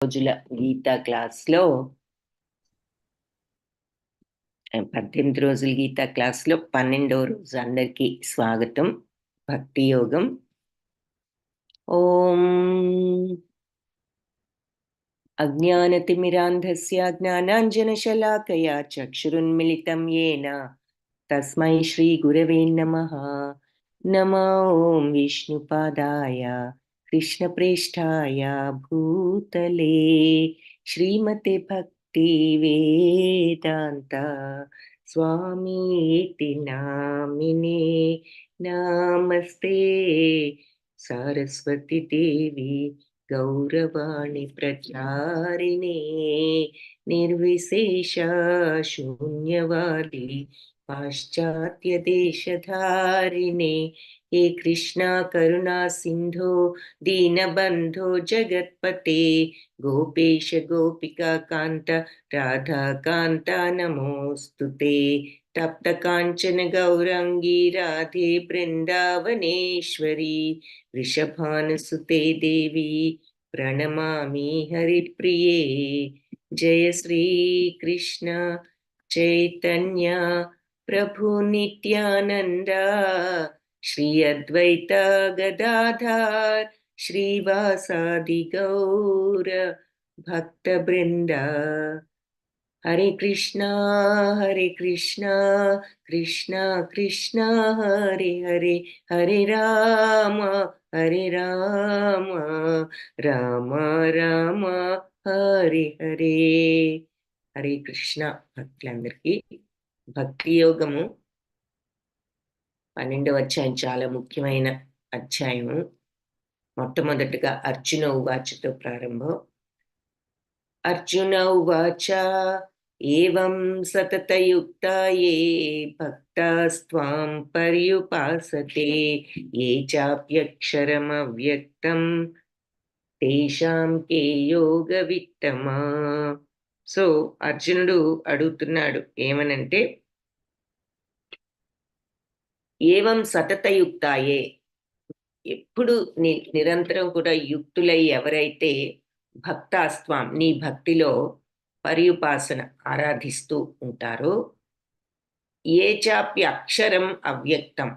రోజుల గీతా క్లాస్లో 18 రోజుల గీతా క్లాస్లో 12వ రోజు అందరికీ స్వాగతం. భక్తి యోగం. ఓం అజ్ఞానతిమిరాంధస్య జ్ఞానాంజనశలాకయా చక్షురున్మిళితం येन తస్మై శ్రీ గురవే నమః. నమో ఓం విష్ణుపాదాయ కృష్ణప్రేష్ఠాయ భూతలే శ్రీమతే భక్తి వేదాంత స్వామీతి నామినే. నమస్తే సరస్వతి దేవి గౌరవాణి ప్రచారిణే నిర్విశేష శూన్యవాది పాశ్చాత్య దేశధారిణే. హే కృష్ణ కరుణా సింధో దీనబంధో జగత్పతే గోపేశ గోపికా కాంత రాధాకాంత నమోస్తుతే. తప్త కాంచన గౌరంగీ రాధే బృందావనేశ్వరి వృషభానుసుతే దేవి ప్రణమామి హరిప్రియే. జయ శ్రీ కృష్ణ చైతన్య ప్రభు నిత్యానంద శ్రీ అద్వైత గదాధర్ శ్రీవాసాది గౌర భక్త బృంద. హరే కృష్ణ కృష్ణ కృష్ణ హరే హరే, హరే రామ రామ రామ హరే హరే. హరే కృష్ణ. భక్తులందరికీ భక్తి యోగము 12వ అధ్యాయం చాలా ముఖ్యమైన అధ్యాయము. మొట్టమొదటిగా అర్జున ఉవాచతో ప్రారంభం. అర్జున ఉవాచ ఏవం సతతయుక్తా ఏ భక్తాస్త్వాం పర్యుపాసతే ఏ చాప్యక్షరమవ్యక్తం తేషాం కే యోగ విత్తమా. సో అర్జునుడు అడుగుతున్నాడు ఏమనంటే, ఏవం సతతయుక్తాయే, ఎప్పుడు నిరంతరం కూడా యుక్తులై ఎవరైతే భక్తాస్త్వం నీ భక్తిలో పర్యుపాసన ఆరాధిస్తూ ఉంటారో, ఏ చాప్య అక్షరం అవ్యక్తం,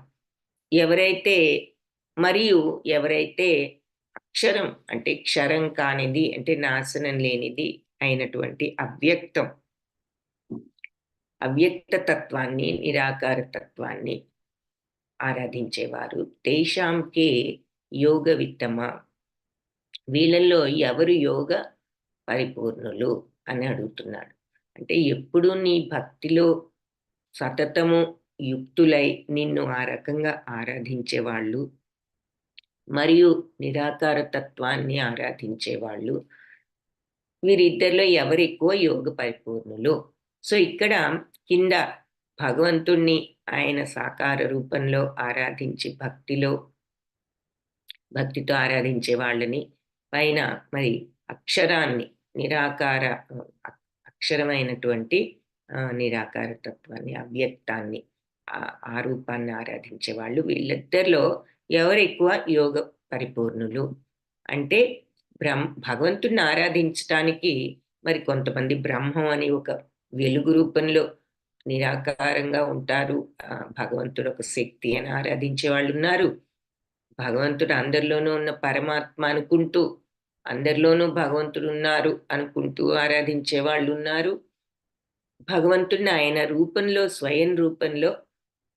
ఎవరైతే అక్షరం అంటే క్షరం కానిది అంటే నాశనం లేనిది అయినటువంటి అవ్యక్త తత్వాన్ని నిరాకార తత్వాన్ని ఆరాధించేవారు తేషాంకే యోగ విత్తమ, వీళ్ళల్లో ఎవరు యోగ పరిపూర్ణులు అని అడుగుతున్నాడు. అంటే ఎప్పుడు నీ భక్తిలో సతతము యుక్తులై నిన్ను ఆ రకంగా ఆరాధించేవాళ్ళు మరియు నిరాకార తత్వాన్ని ఆరాధించేవాళ్ళు, వీరిద్దరిలో ఎవరు ఎక్కువ యోగ పరిపూర్ణులు. సో ఇక్కడ కింద భగవంతుణ్ణి ఆయన సాకార రూపంలో ఆరాధించి భక్తితో ఆరాధించే వాళ్ళని, పైన మరి అక్షరాన్ని అక్షరమైనటువంటి నిరాకార తత్వాన్ని అవ్యక్తాన్ని ఆ రూపాన్ని ఆరాధించే వాళ్ళు, వీళ్ళిద్దరిలో ఎవరు ఎక్కువ యోగ పరిపూర్ణులు అంటే భగవంతుణ్ణి ఆరాధించటానికి మరి కొంతమంది బ్రహ్మం అని ఒక వెలుగు రూపంలో నిరాకారంగా ఉంటారు, భగవంతుడు ఒక శక్తి అని ఆరాధించే వాళ్ళు ఉన్నారు. భగవంతుడు అందరిలోనూ ఉన్న పరమాత్మ అనుకుంటూ అందరిలోనూ భగవంతుడు ఉన్నారు అనుకుంటూ ఆరాధించే వాళ్ళు ఉన్నారు. భగవంతుడిని ఆయన రూపంలో స్వయం రూపంలో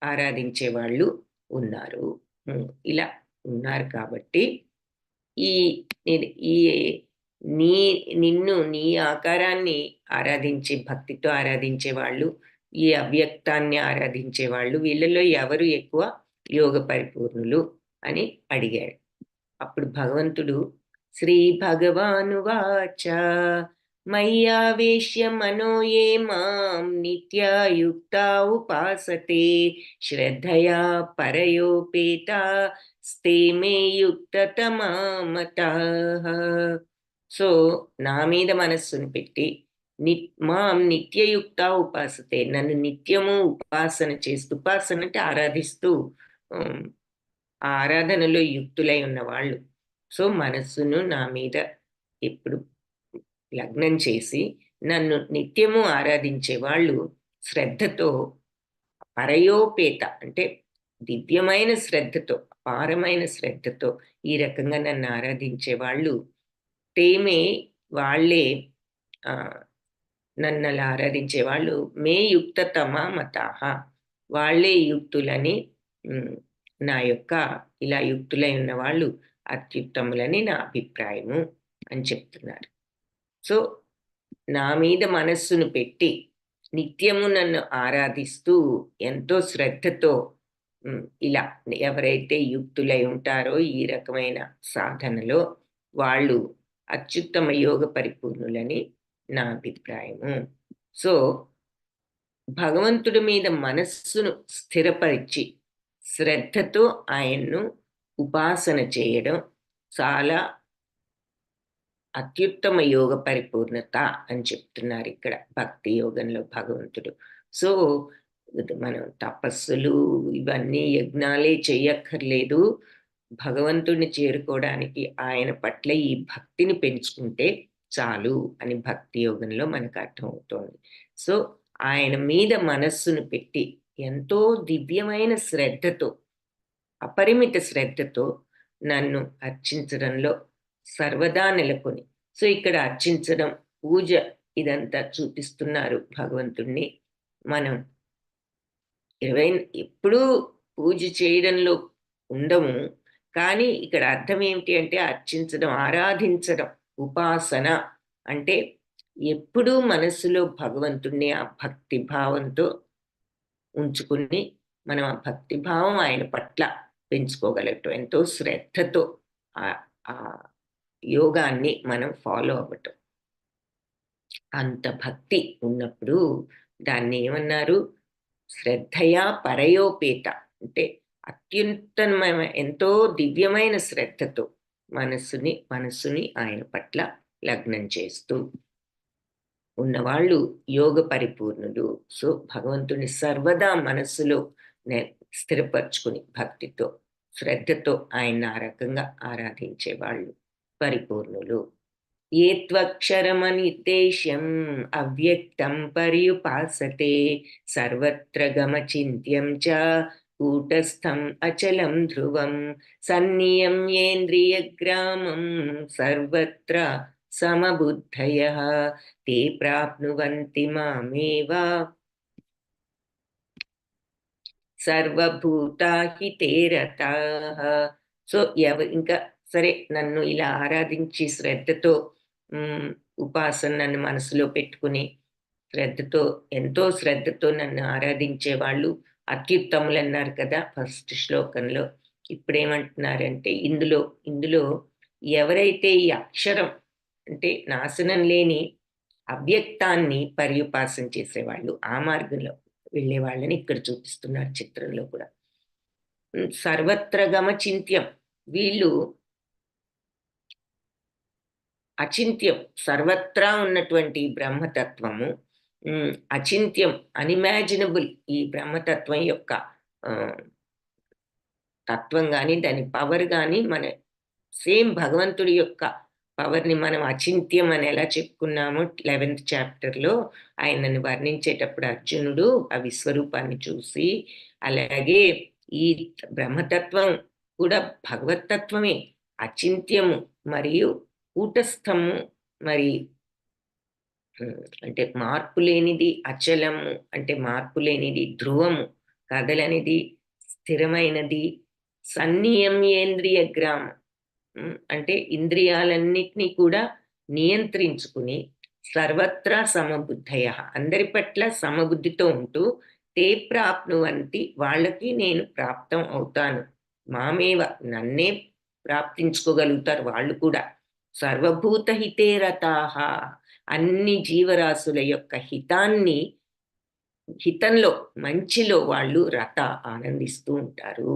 ఆరాధించే వాళ్ళు ఉన్నారు. ఇలా ఉన్నారు కాబట్టి నిన్ను నీ ఆకారాన్ని ఆరాధించే భక్తితో ఆరాధించే వాళ్ళు, ఈ అవ్యక్తాన్ని ఆరాధించే వాళ్ళు, వీళ్ళలో ఎవరు ఎక్కువ యోగ పరిపూర్ణులు అని అడిగాడు. అప్పుడు భగవంతుడు శ్రీ భగవానువాచ మయ్యావేశ్య మనో ఏ మాం నిత్యాయుక్తా ఉపాసతే శ్రద్ధయా పరయోపేతా స్తే మే యుక్తతమా మతాః. సో నా మీద మనస్సును పెట్టి మాం నిత్యయుక్త ఉపాసతే, నన్ను నిత్యము ఉపాసన చేస్తూ, ఉపాసన అంటే ఆరాధిస్తూ ఆ ఆరాధనలో యుక్తులై ఉన్నవాళ్ళు. సో మనస్సును నా మీద ఎప్పుడు లగ్నం చేసి నన్ను నిత్యము ఆరాధించే వాళ్ళు శ్రద్ధతో పరయోపేత అంటే దివ్యమైన శ్రద్ధతో, అపారమైన శ్రద్ధతో ఈ రకంగా నన్ను ఆరాధించే వాళ్ళు తేమే వాళ్ళే నన్ను అలా ఆరాధించే వాళ్ళు మే యుక్తతమా మతాహ, వాళ్ళే యుక్తులని, నా యొక్క ఇలా యుక్తులై ఉన్న వాళ్ళు అత్యుత్తములని నా అభిప్రాయము అని చెప్తున్నారు. సో నా మీద మనస్సును పెట్టి నిత్యము నన్ను ఆరాధిస్తూ ఎంతో శ్రద్ధతో ఇలా ఎవరైతే యుక్తులై ఉంటారో ఈ రకమైన సాధనలో వాళ్ళు అత్యుత్తమ యోగ పరిపూర్ణులని నా అభిప్రాయము. సో భగవంతుడి మీద మనస్సును స్థిరపరిచి శ్రద్ధతో ఆయన్ను ఉపాసన చేయడం చాలా అత్యుత్తమ యోగ పరిపూర్ణత అని చెప్తున్నారు ఇక్కడ భక్తి యోగంలో భగవంతుడు. సో మనం తపస్సులు ఇవన్నీ యజ్ఞాలే చెయ్యక్కర్లేదు, భగవంతుడిని చేరుకోవడానికి ఆయన పట్ల ఈ భక్తిని పెంచుకుంటే చాలు అని భక్తి యోగంలో మనకు అర్థమవుతోంది. సో ఆయన మీద మనస్సును పెట్టి ఎంతో దివ్యమైన శ్రద్ధతో, అపరిమిత శ్రద్ధతో నన్ను అర్చించడంలో సర్వదా నెలకొని, సో ఇక్కడ అర్చించడం, పూజ ఇదంతా చూపిస్తున్నారు భగవంతుణ్ణి. మనం ఎప్పుడూ పూజ చేయడంలో ఉండము, కానీ ఇక్కడ అర్థం ఏమిటి అంటే అర్చించడం, ఆరాధించడం, ఉపాసన అంటే ఎప్పుడూ మనస్సులో భగవంతుణ్ణి ఆ భక్తి భావంతో ఉంచుకుని మనం ఆ భక్తి భావం ఆయన పట్ల పెంచుకోగలగటం, ఎంతో శ్రద్ధతో ఆ యోగాన్ని మనం ఫాలో అవ్వటం. అంత భక్తి ఉన్నప్పుడు దాన్ని ఏమన్నారు, శ్రద్ధయా పరయోపేత అంటే అత్యుత్తమైన ఎంతో దివ్యమైన శ్రద్ధతో మనస్సుని ఆయన పట్ల లగ్నం చేస్తూ ఉన్నవాళ్ళు యోగ పరిపూర్ణులు. సో భగవంతుని సర్వదా మనస్సులో స్థిరపరచుకుని భక్తితో శ్రద్ధతో ఆయన ఆ రకంగా ఆరాధించే వాళ్ళు పరిపూర్ణులు. ఏ త్వక్షరమనిర్దేశ్యం అవ్యక్తం పర్యుపాసతే సర్వత్ర గమచింత్యం చ కూటస్థం అచలం ధ్రువం సన్నియమ్యేంద్రియగ్రామం సర్వత్ర సమబుద్ధయః తే ప్రాప్నువంతి మామేవ సర్వభూతాహితే రతాః. సో ఇంకా సరే నన్ను ఇలా ఆరాధించి శ్రద్ధతో ఉపాసన నన్ను మనసులో పెట్టుకుని శ్రద్ధతో ఎంతో శ్రద్ధతో నన్ను ఆరాధించే వాళ్ళు అత్యుత్తములు అన్నారు కదా ఫస్ట్ శ్లోకంలో. ఇప్పుడేమంటున్నారంటే ఇందులో ఎవరైతే ఈ అక్షరం అంటే నాశనం లేని అవ్యక్తాన్ని పర్యుపాసన చేసేవాళ్ళు, ఆ మార్గంలో వెళ్ళే వాళ్ళని ఇక్కడ చూపిస్తున్నారు చిత్రంలో కూడా. సర్వత్ర గమ చింత్యం, వీళ్ళు అచింత్యం సర్వత్రా ఉన్నటువంటి బ్రహ్మతత్వము, అచింత్యం అన్ఇమాజినబుల్ ఈ బ్రహ్మతత్వం యొక్క తత్వం కానీ దాని పవర్ కానీ మన సేమ్ భగవంతుడి యొక్క పవర్ని మనం అచింత్యం అని ఎలా చెప్పుకున్నామో 11th చాప్టర్లో ఆయనని వర్ణించేటప్పుడు అర్జునుడు ఆ విశ్వరూపాన్ని చూసి, అలాగే ఈ బ్రహ్మతత్వం కూడా భగవతత్వమే, అచింత్యము మరియు కూటస్థము, మరి అంటే మార్పు లేనిది, అచలము అంటే మార్పు లేనిది, ధ్రువము కదలనిది, స్థిరమైనది, సన్నియమ్యేంద్రియ గ్రామం అంటే ఇంద్రియాలన్నిటినీ కూడా నియంత్రించుకుని సర్వత్రా సమబుద్ధయ అందరి పట్ల సమబుద్ధితో ఉంటూ తే ప్రాప్నువంతి వాళ్ళకి నేను ప్రాప్తం అవుతాను, మామేవ నన్నే ప్రాప్తించుకోగలుగుతారు వాళ్ళు కూడా. సర్వభూత హితే రతాః అన్ని జీవరాశుల యొక్క హితంలో మంచిలో వాళ్ళు రత ఆనందిస్తూ ఉంటారు.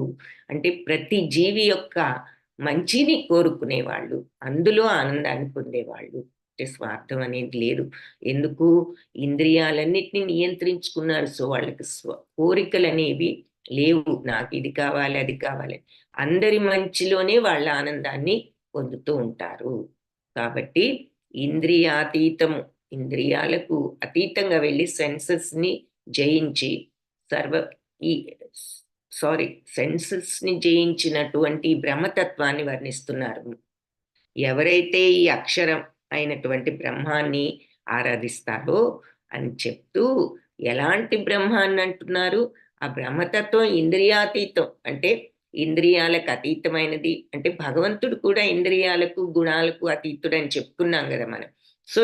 అంటే ప్రతి జీవి యొక్క మంచిని కోరుకునేవాళ్ళు, అందులో ఆనందాన్ని పొందేవాళ్ళు. అంటే స్వార్థం అనేది లేదు. ఎందుకు, ఇంద్రియాలన్నిటినీ నియంత్రించుకున్నారు. సో వాళ్ళకి కోరికలు అనేవి లేవు, నాకు ఇది కావాలి అది కావాలి, అందరి మంచిలోనే వాళ్ళ ఆనందాన్ని పొందుతూ ఉంటారు. కాబట్టి ఇంద్రియాతీతము, ఇంద్రియాలకు అతీతంగా వెళ్ళి సెన్సెస్ని జయించి సర్వ ఈ సెన్సెస్ని జయించినటువంటి బ్రహ్మతత్వాన్ని వర్ణిస్తున్నారు. ఎవరైతే ఈ అక్షరం అయినటువంటి బ్రహ్మాన్ని ఆరాధిస్తారో అని చెప్తూ, ఎలాంటి బ్రహ్మాన్ని అంటున్నారు? ఆ బ్రహ్మతత్వం ఇంద్రియాతీతం, అంటే ఇంద్రియాలకు అతీతమైనది. అంటే భగవంతుడు కూడా ఇంద్రియాలకు గుణాలకు అతీతుడు అని చెప్పుకున్నాం కదా మనం. సో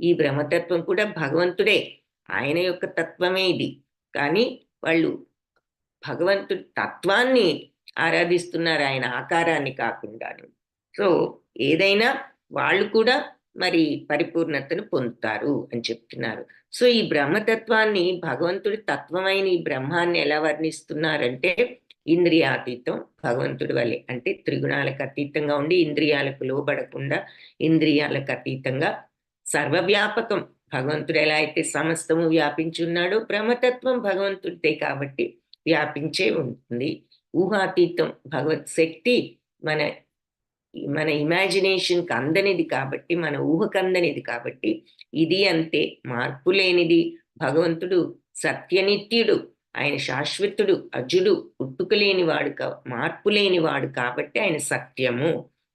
ఈ బ్రహ్మతత్వం కూడా భగవంతుడే, ఆయన యొక్క తత్వమే ఇది. కానీ వాళ్ళు భగవంతుడి తత్వాన్ని ఆరాధిస్తున్నారు, ఆయన ఆకారాన్ని కాకుండాను. సో ఏదైనా వాళ్ళు కూడా మరి పరిపూర్ణతను పొందుతారు అని చెప్తున్నారు. సో ఈ బ్రహ్మతత్వాన్ని, భగవంతుడి తత్వమైన ఈ బ్రహ్మాన్ని ఎలా వర్ణిస్తున్నారంటే, ఇంద్రియాతీతం భగవంతుడి వల్లే, అంటే త్రిగుణాలకు అతీతంగా ఉండి ఇంద్రియాలకు లోబడకుండా, ఇంద్రియాలకు అతీతంగా సర్వవ్యాపకం. భగవంతుడు ఎలా అయితే సమస్తము వ్యాపించి ఉన్నాడో, బ్రహ్మతత్వం భగవంతుడితే కాబట్టి వ్యాపించే ఉంటుంది. ఊహాతీతం, భగవత్ శక్తి మన మన ఇమాజినేషన్కి అందనిది కాబట్టి, మన ఊహకు అందనిది కాబట్టి, ఇది అంతే మార్పు లేనిది. భగవంతుడు సత్యనిత్యుడు, ఆయన శాశ్వతుడు, అజుడు, పుట్టుకలేనివాడు, మార్పు లేనివాడు కాబట్టి ఆయన సత్యము,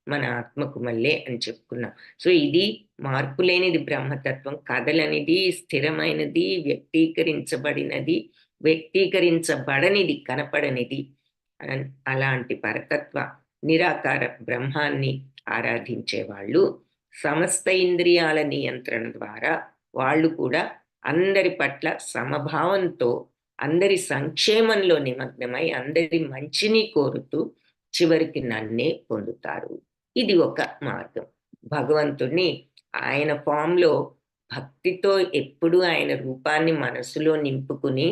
మన ఆత్మకు మళ్ళీ అని చెప్పుకున్నాం. సో ఇది మార్పు లేనిది బ్రహ్మతత్వం, కదలనిది, స్థిరమైనది, వ్యక్తీకరించబడినది, వ్యక్తీకరించబడనిది, కనపడనిది. అలాంటి పరతత్వ నిరాకార బ్రహ్మాన్ని ఆరాధించే వాళ్ళు సమస్త ఇంద్రియాల నియంత్రణ ద్వారా వాళ్ళు కూడా అందరి పట్ల సమభావంతో, అందరి సంక్షేమంలో నిమగ్నమై, అందరి మంచిని కోరుతూ చివరికి నన్నే పొందుతారు. ఇది ఒక మార్గం. భగవంతుణ్ణి ఆయన ఫామ్లో భక్తితో ఎప్పుడు ఆయన రూపాన్ని మనసులో నింపుకుని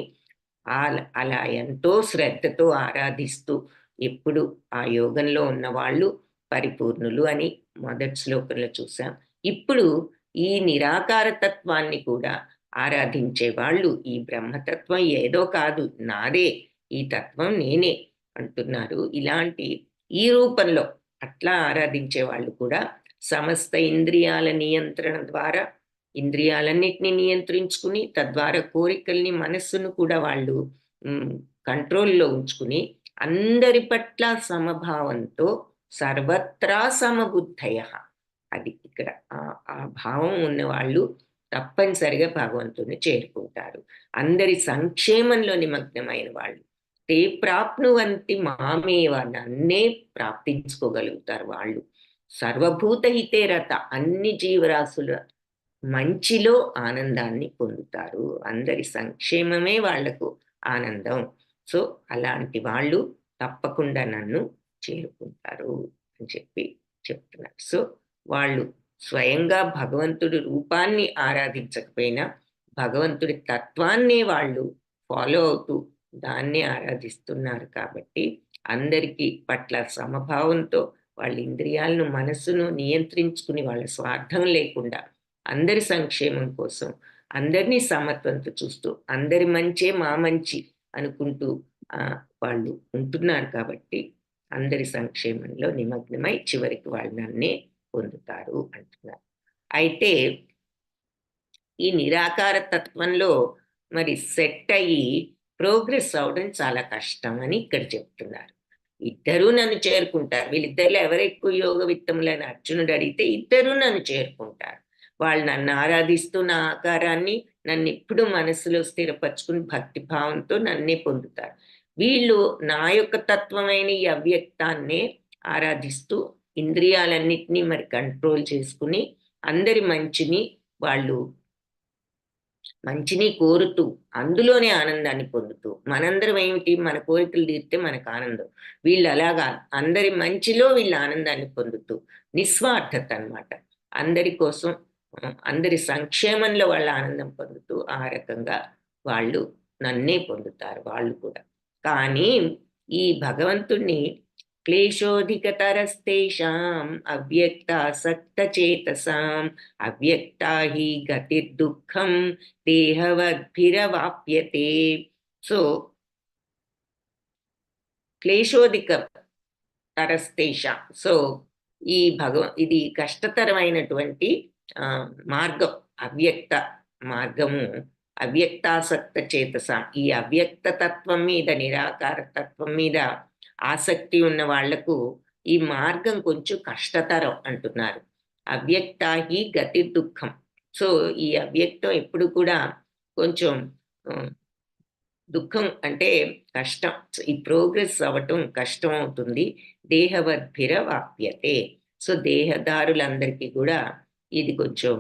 అలా ఎంతో శ్రద్ధతో ఆరాధిస్తూ ఎప్పుడు ఆ యోగంలో ఉన్నవాళ్ళు పరిపూర్ణులు అని మొదటి శ్లోకంలో చూసాం. ఇప్పుడు ఈ నిరాకార తత్వాన్ని కూడా ఆరాధించే వాళ్ళు, ఈ బ్రహ్మతత్వం ఏదో కాదు, నాదే, ఈ తత్వం నేనే అంటున్నారు. ఇలాంటి ఈ రూపంలో అట్లా ఆరాధించే వాళ్ళు కూడా సమస్త ఇంద్రియాల నియంత్రణ ద్వారా ఇంద్రియాలన్నిటినీ నియంత్రించుకుని, తద్వారా కోరికల్ని, మనస్సును కూడా వాళ్ళు కంట్రోల్లో ఉంచుకుని, అందరి పట్ల సమభావంతో సర్వత్రా సమబుద్ధయ, అది ఇక్కడ ఆ భావం ఉన్నవాళ్ళు తప్పనిసరిగా భగవంతుని చేరుకుంటారు. అందరి సంక్షేమంలో నిమగ్నమైన వాళ్ళు తే ప్రాప్నువంతి మామేవ, నన్నే ప్రాప్తించుకోగలుగుతారు వాళ్ళు. సర్వభూత హితే రత, అన్ని జీవరాశుల మంచిలో ఆనందాన్ని పొందుతారు. అందరి సంక్షేమమే వాళ్లకు ఆనందం. సో అలాంటి వాళ్ళు తప్పకుండా నన్ను చేరుకుంటారు అని చెప్తున్నారు. సో వాళ్ళు స్వయంగా భగవంతుడి రూపాన్ని ఆరాధించకపోయినా భగవంతుడి తత్వాన్ని వాళ్ళు ఫాలో అవుతూ దాన్ని ఆరాధిస్తున్నారు కాబట్టి అందరికీ పట్ల సమభావంతో వాళ్ళ ఇంద్రియాలను, మనస్సును నియంత్రించుకుని, వాళ్ళ స్వార్థం లేకుండా అందరి సంక్షేమం కోసం అందరినీ సమత్వంతో చూస్తూ, అందరి మంచే మా మంచి అనుకుంటూ వాళ్ళు ఉంటున్నారు కాబట్టి అందరి సంక్షేమంలో నిమగ్నమై చివరికి వాళ్ళు నన్నే పొందుతారు అంటున్నారు. అయితే ఈ నిరాకార తత్వంలో మరి సెట్ అయ్యి ప్రోగ్రెస్ అవడం చాలా కష్టం అని ఇక్కడ చెప్తున్నారు. ఇద్దరూ నన్ను చేరుకుంటారు, వీళ్ళిద్దరిలో ఎవరు ఎక్కువ యోగ విత్తములని అర్జునుడు అడిగితే ఇద్దరూ నన్ను చేరుకుంటారు. వాళ్ళు నన్ను ఆరాధిస్తూ నా ఆకారాన్ని నన్ను ఎప్పుడు మనసులో స్థిరపరచుకుని భక్తి భావంతో నన్నే పొందుతారు. వీళ్ళు నా యొక్క తత్వమైన ఈ అవ్యక్తాన్నే ఆరాధిస్తూ ఇంద్రియాలన్నిటినీ మరి కంట్రోల్ చేసుకుని అందరి మంచిని కోరుతూ అందులోనే ఆనందాన్ని పొందుతూ, మనందరం ఏమిటి, మన కోరికలు తీరితే మనకు ఆనందం, వీళ్ళు అలాగా అందరి మంచిలో వీళ్ళు ఆనందాన్ని పొందుతూ నిస్వార్థత అన్నమాట, అందరి కోసం అందరి సంక్షేమంలో వాళ్ళ ఆనందం పొందుతూ ఆ రకంగా వాళ్ళు నన్నే పొందుతారు వాళ్ళు కూడా. కానీ ఈ భగవంతుణ్ణి క్లేశోధికతరస్తేషాం అవ్యక్తాసక్తచేతసాం అవ్యక్తా హి గతిర్దుఃఖం దేహవద్భిరవాప్యతే. సో క్లేశోధిక తరస్తేషాం, సో ఇది కష్టతరమైనటువంటి మార్గం, అవ్యక్త మార్గము, అవ్యక్తాసక్త చేతస, ఈ అవ్యక్త తత్వం మీద, నిరాకార తత్వం మీద ఆసక్తి ఉన్న వాళ్లకు ఈ మార్గం కొంచెం కష్టతరం అంటున్నారు. అవ్యక్త హి గతి దుఃఖం. సో ఈ అవ్యక్తం ఎప్పుడు కూడా కొంచెం దుఃఖం అంటే కష్టం, ఈ ప్రోగ్రెస్ అవ్వటం కష్టం అవుతుంది. దేహవద్భిర వాప్యతే. సో దేహదారులందరికీ కూడా ఇది కొంచెం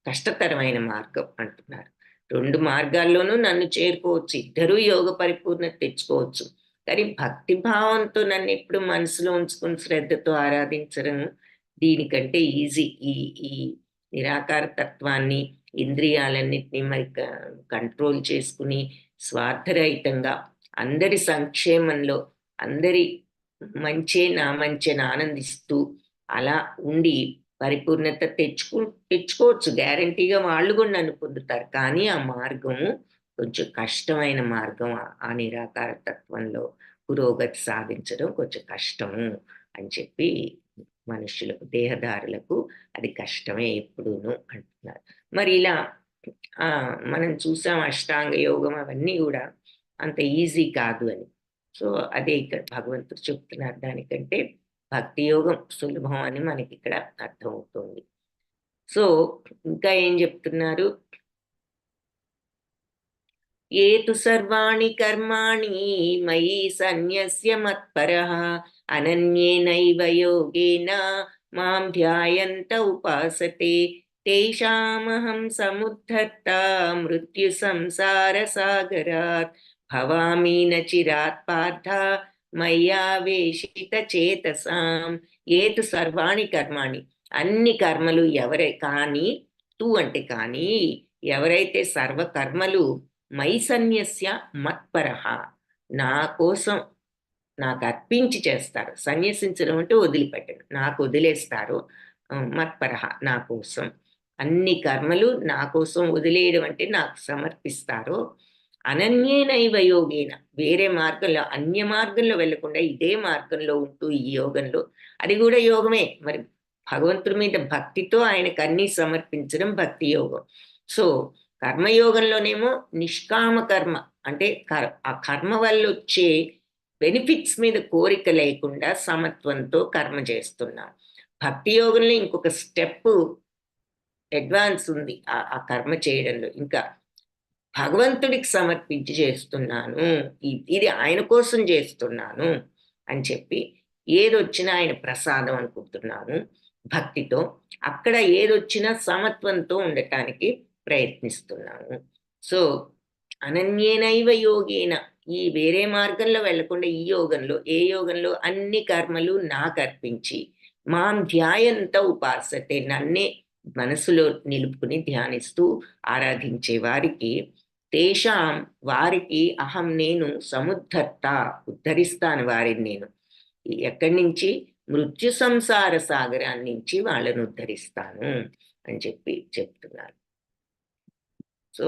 కష్టతరమైన మార్గం అంటున్నారు. 2 మార్గాల్లోనూ నన్ను చేరుకోవచ్చు, ఇద్దరూ యోగ పరిపూర్ణత తెచ్చుకోవచ్చు. కానీ భక్తిభావంతో నన్ను ఎప్పుడు మనసులో ఉంచుకుని శ్రద్ధతో ఆరాధించడం దీనికంటే ఈజీ. ఈ ఈ నిరాకార తత్వాన్ని, ఇంద్రియాలన్నిటినీ మరి కంట్రోల్ చేసుకుని స్వార్థరహితంగా అందరి సంక్షేమంలో, అందరి నా మంచిని ఆనందిస్తూ అలా ఉండి పరిపూర్ణత తెచ్చుకోవచ్చు. గ్యారంటీగా వాళ్ళు కూడా నన్ను పొందుతారు. కానీ ఆ మార్గము కొంచెం కష్టమైన మార్గం. ఆ నిరాకార తత్వంలో పురోగతి సాధించడం కొంచెం కష్టము అని చెప్పి మనుషులకు, దేహదారులకు అది కష్టమే ఎప్పుడూను అంటున్నారు. మరి ఇలా మనం చూసాం అష్టాంగ యోగం అవన్నీ కూడా అంత ఈజీ కాదు అని. సో అదే ఇక్కడ భగవంతుడు చెప్తున్నారు. దానికంటే భక్తి యోగం సులభం అని మనకి ఇక్కడ అర్థమవుతుంది. సో ఇంకా ఏం చెప్తున్నారు? ఏతు సర్వాణి కర్మాణి మయి సన్యస్య మత్పరః అనన్యేనైవ యోగేన మాం ధ్యాయంత ఉపాసతే తేషామహం సముద్ధర్త మృత్యు సంసార సాగరాత్ భవామి న చిరాత్ పార్థ మయ్యావేశిత చేతసాం. ఏతు సర్వాణి కర్మాణి, అన్ని కర్మలు కానీ అంటే కానీ ఎవరైతే సర్వకర్మలు మై సన్యస్య మత్పరః, నా కోసం నాకు అర్పించి చేస్తారు. సన్యసించడం అంటే వదిలిపెట్టడం, నాకు వదిలేస్తారు. మత్పరః నా కోసం, అన్ని కర్మలు నా కోసం వదిలేయడం అంటే నాకు సమర్పిస్తారు. అనన్యేనైవ యోగేన, వేరే మార్గంలో, అన్య మార్గంలో వెళ్లకుండా ఇదే మార్గంలో ఉంటూ ఈ యోగంలో, అది కూడా యోగమే. మరి భగవంతుడి మీద భక్తితో ఆయనకు అన్నీ సమర్పించడం భక్తి యోగం. సో కర్మయోగంలోనేమో నిష్కామ కర్మ అంటే ఆ కర్మ వల్ల వచ్చే బెనిఫిట్స్ మీద కోరిక లేకుండా సమత్వంతో కర్మ చేస్తున్నాం. భక్తి యోగంలో ఇంకొక స్టెప్ అడ్వాన్స్ ఉంది ఆ కర్మ చేయడంలో. ఇంకా భగవంతుడికి సమర్పించి చేస్తున్నాను, ఇది ఆయన కోసం చేస్తున్నాను అని చెప్పి, ఏదొచ్చినా ఆయన ప్రసాదం అనుకుంటున్నాను భక్తితో. అక్కడ ఏదొచ్చినా సమత్వంతో ఉండటానికి ప్రయత్నిస్తున్నాను. సో అనన్యేనైవ యోగేన, ఈ వేరే మార్గంలో వెళ్లకుండా ఈ యోగంలో, ఏ యోగంలో అన్ని కర్మలు నాకు అర్పించి మాం ధ్యాయంత ఉపాసతే, నన్నే మనసులో నిలుపుకుని ధ్యానిస్తూ ఆరాధించే వారికి, తేషాం వారికి అహం నేను సముద్ధర్త ఉద్ధరిస్తాను వారిని నేను. ఎక్కడి నుంచి? మృత్యు సంసార సాగరాన్ని నుంచి వాళ్ళను ఉద్ధరిస్తాను అని చెప్పి చెప్తున్నారు. సో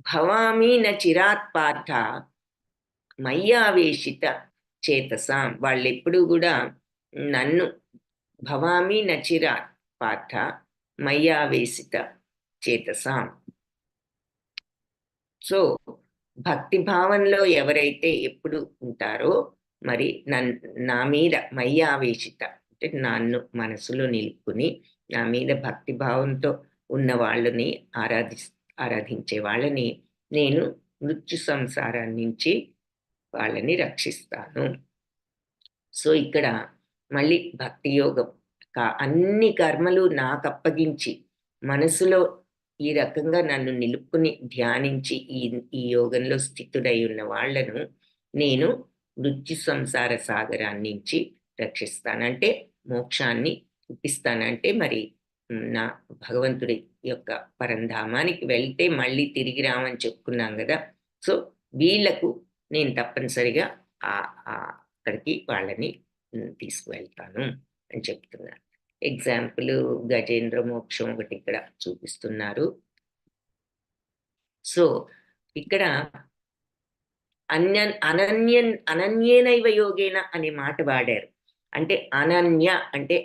భవామి న చిరాత్ పార్థ మయ్యావేశిత చేతసాం, వాళ్ళు ఎప్పుడు కూడా నన్ను, భవామి న చిరాత్ పార్థ మయ్యావేశిత చేతసాం. సో భక్తి భావంలో ఎవరైతే ఎప్పుడు ఉంటారో, మరి నా మీద మయ్యావేశిత అంటే నన్ను మనసులో నిలుపుకుని నా మీద భక్తి భావంతో ఉన్న వాళ్ళని ఆరాధించే వాళ్ళని నేను మృత్యు సంసారాన్ని నుంచి వాళ్ళని రక్షిస్తాను. సో ఇక్కడ మళ్ళీ భక్తి యోగం, అన్ని కర్మలు నాకు అప్పగించి మనసులో ఈ రకంగా నన్ను నిలుపుకుని ధ్యానించి ఈ యోగంలో స్థితుడై ఉన్న వాళ్లను నేను మృత్యు సంసార సాగరాన్ని నుంచి రక్షిస్తానంటే, మోక్షాన్ని ఇప్పిస్తానంటే, మరి నా భగవంతుడి యొక్క పరంధామానికి వెళ్తే మళ్ళీ తిరిగి రామని చెప్పుకున్నాం కదా. సో వీళ్లకు నేను తప్పనిసరిగా అక్కడికి వాళ్ళని తీసుకువెళ్తాను అని చెప్తున్నాను. ఎగ్జాంపుల్ గజేంద్ర మోక్షం ఒకటి ఇక్కడ చూపిస్తున్నారు. సో ఇక్కడ అనన్యేనైవ యోగేన అనే మాట వాడారు. అంటే అనన్య అంటే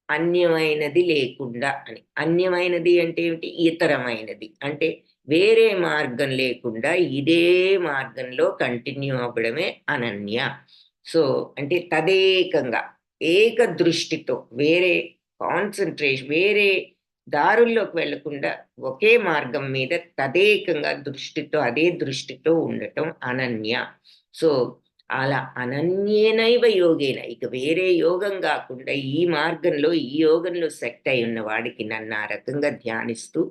అన్యమైనది లేకుండా అని. అన్యమైనది అంటే ఏమిటి? ఇతరమైనది. అంటే వేరే మార్గం లేకుండా ఇదే మార్గంలో కంటిన్యూ అవ్వడమే అనన్య. సో అంటే తదేకంగా, ఏక దృష్టితో, వేరే కాన్సన్ట్రేషన్, వేరే దారుల్లోకి వెళ్లకుండా ఒకే మార్గం మీద తదేకంగా దృష్టితో, అదే దృష్టితో ఉండటం అనన్య. సో అలా అనన్యేనైవ యోగేన, ఇక వేరే యోగం కాకుండా ఈ మార్గంలో, ఈ యోగంలో సెట్ అయి ఉన్న వాడికి, నన్ను ఆ రకంగా ధ్యానిస్తూ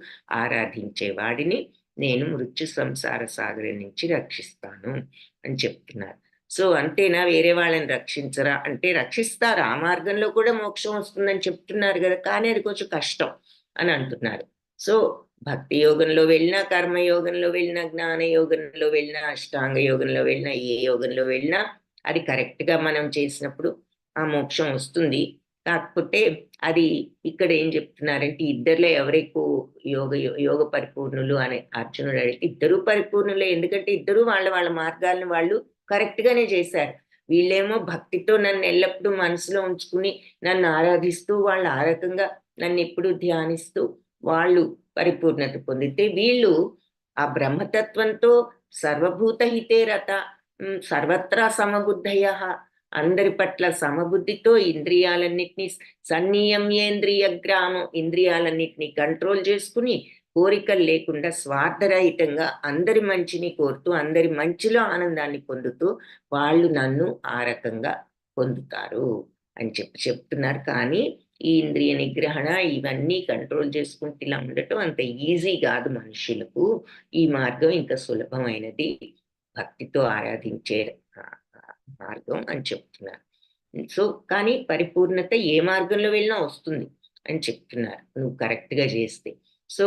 ఆరాధించే వాడిని నేను మృత్యు సంసార సాగరం నుంచి రక్షిస్తాను అని చెప్తున్నారు. సో అంతేనా, వేరే వాళ్ళని రక్షించరా అంటే రక్షిస్తారు, ఆ మార్గంలో కూడా మోక్షం వస్తుందని చెప్తున్నారు కదా, కానీ అది కొంచెం కష్టం అని అంటున్నారు. సో భక్తి యోగంలో వెళ్ళినా, కర్మయోగంలో వెళ్ళినా, జ్ఞాన యోగంలో వెళ్ళినా, అష్టాంగ యోగంలో వెళ్ళినా, ఏ యోగంలో వెళ్ళినా అది కరెక్ట్గా మనం చేసినప్పుడు ఆ మోక్షం వస్తుంది. కాకపోతే అది ఇక్కడ ఏం చెప్తున్నారంటే, ఇద్దరిలో ఎవరెక్కువ యోగ యోగ పరిపూర్ణులు అని అర్జునుడు అడిగితే ఇద్దరు పరిపూర్ణులే. ఎందుకంటే ఇద్దరు వాళ్ళ వాళ్ళ మార్గాలను వాళ్ళు కరెక్ట్గానే చేశారు. వీళ్ళేమో భక్తితో నన్ను ఎల్లప్పుడూ మనసులో ఉంచుకుని నన్ను ఆరాధిస్తూ, వాళ్ళు ఆ రకంగా నన్ను ఎప్పుడూ ధ్యానిస్తూ వాళ్ళు పరిపూర్ణత పొందితే, వీళ్ళు ఆ బ్రహ్మతత్వంతో సర్వభూత హితే రత సర్వత్రా సమబుద్ధయ, అందరి పట్ల సమబుద్ధితో ఇంద్రియాలన్నిటినీ సన్నియమ్యేంద్రియ గ్రామం, ఇంద్రియాలన్నిటినీ కంట్రోల్ చేసుకుని కోరికలు లేకుండా స్వార్థరహితంగా అందరి మంచిని కోరుతూ, అందరి మంచిలో ఆనందాన్ని పొందుతూ వాళ్ళు నన్ను ఆ రకంగా పొందుతారు అని చెప్తున్నారు. కానీ ఈ ఇంద్రియ నిగ్రహణ ఇవన్నీ కంట్రోల్ చేసుకుంటూ ఇలా ఉండటం అంత ఈజీ కాదు మనుషులకు. ఈ మార్గం ఇంకా సులభమైనది, భక్తితో ఆరాధించే మార్గం అని చెప్తున్నారు. సో కానీ పరిపూర్ణత ఏ మార్గంలో వెళ్ళినా వస్తుంది అని చెప్తున్నారు, నువ్వు కరెక్ట్గా చేస్తే. సో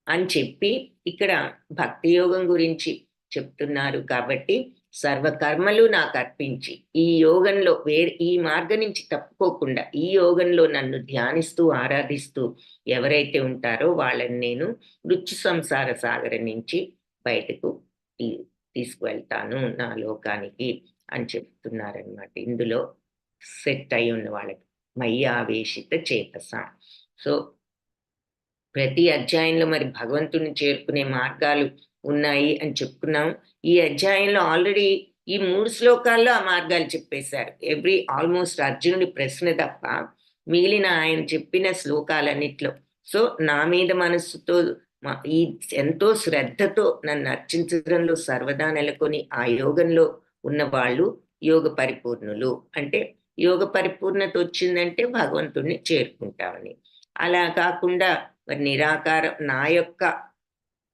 అని చెప్పి ఇక్కడ భక్తి యోగం గురించి చెప్తున్నారు. కాబట్టి సర్వకర్మలు నాకు అర్పించి ఈ యోగంలో ఈ మార్గం నుంచి తప్పుకోకుండా ఈ యోగంలో నన్ను ధ్యానిస్తూ ఆరాధిస్తూ ఎవరైతే ఉంటారో వాళ్ళని నేను మృత్యు సంసార సాగరం నుంచి బయటకు తీసుకువెళ్తాను నా లోకానికి అని చెప్తున్నారనమాట. ఇందులో సెట్ అయి ఉన్న వాళ్ళకి మయ్యావేశిత చేతస. సో ప్రతి అధ్యాయంలో మరి భగవంతుని చేరుకునే మార్గాలు ఉన్నాయి అని చెప్పుకున్నాం. ఈ అధ్యాయంలో ఆల్రెడీ ఈ 3 శ్లోకాల్లో ఆ మార్గాలు చెప్పేశారు. ఆల్మోస్ట్ అర్జునుడి ప్రశ్న తప్ప మిగిలిన ఆయన చెప్పిన శ్లోకాలన్నిట్లో. సో నా మీద మనస్సుతో ఈ ఎంతో శ్రద్ధతో నన్ను అర్చించడంలో సర్వదా నెలకొని ఆ యోగంలో ఉన్న వాళ్ళు యోగ పరిపూర్ణులు. అంటే యోగ పరిపూర్ణత వచ్చిందంటే భగవంతుడిని చేరుకుంటామని. అలా కాకుండా మరి నిరాకారం, నా యొక్క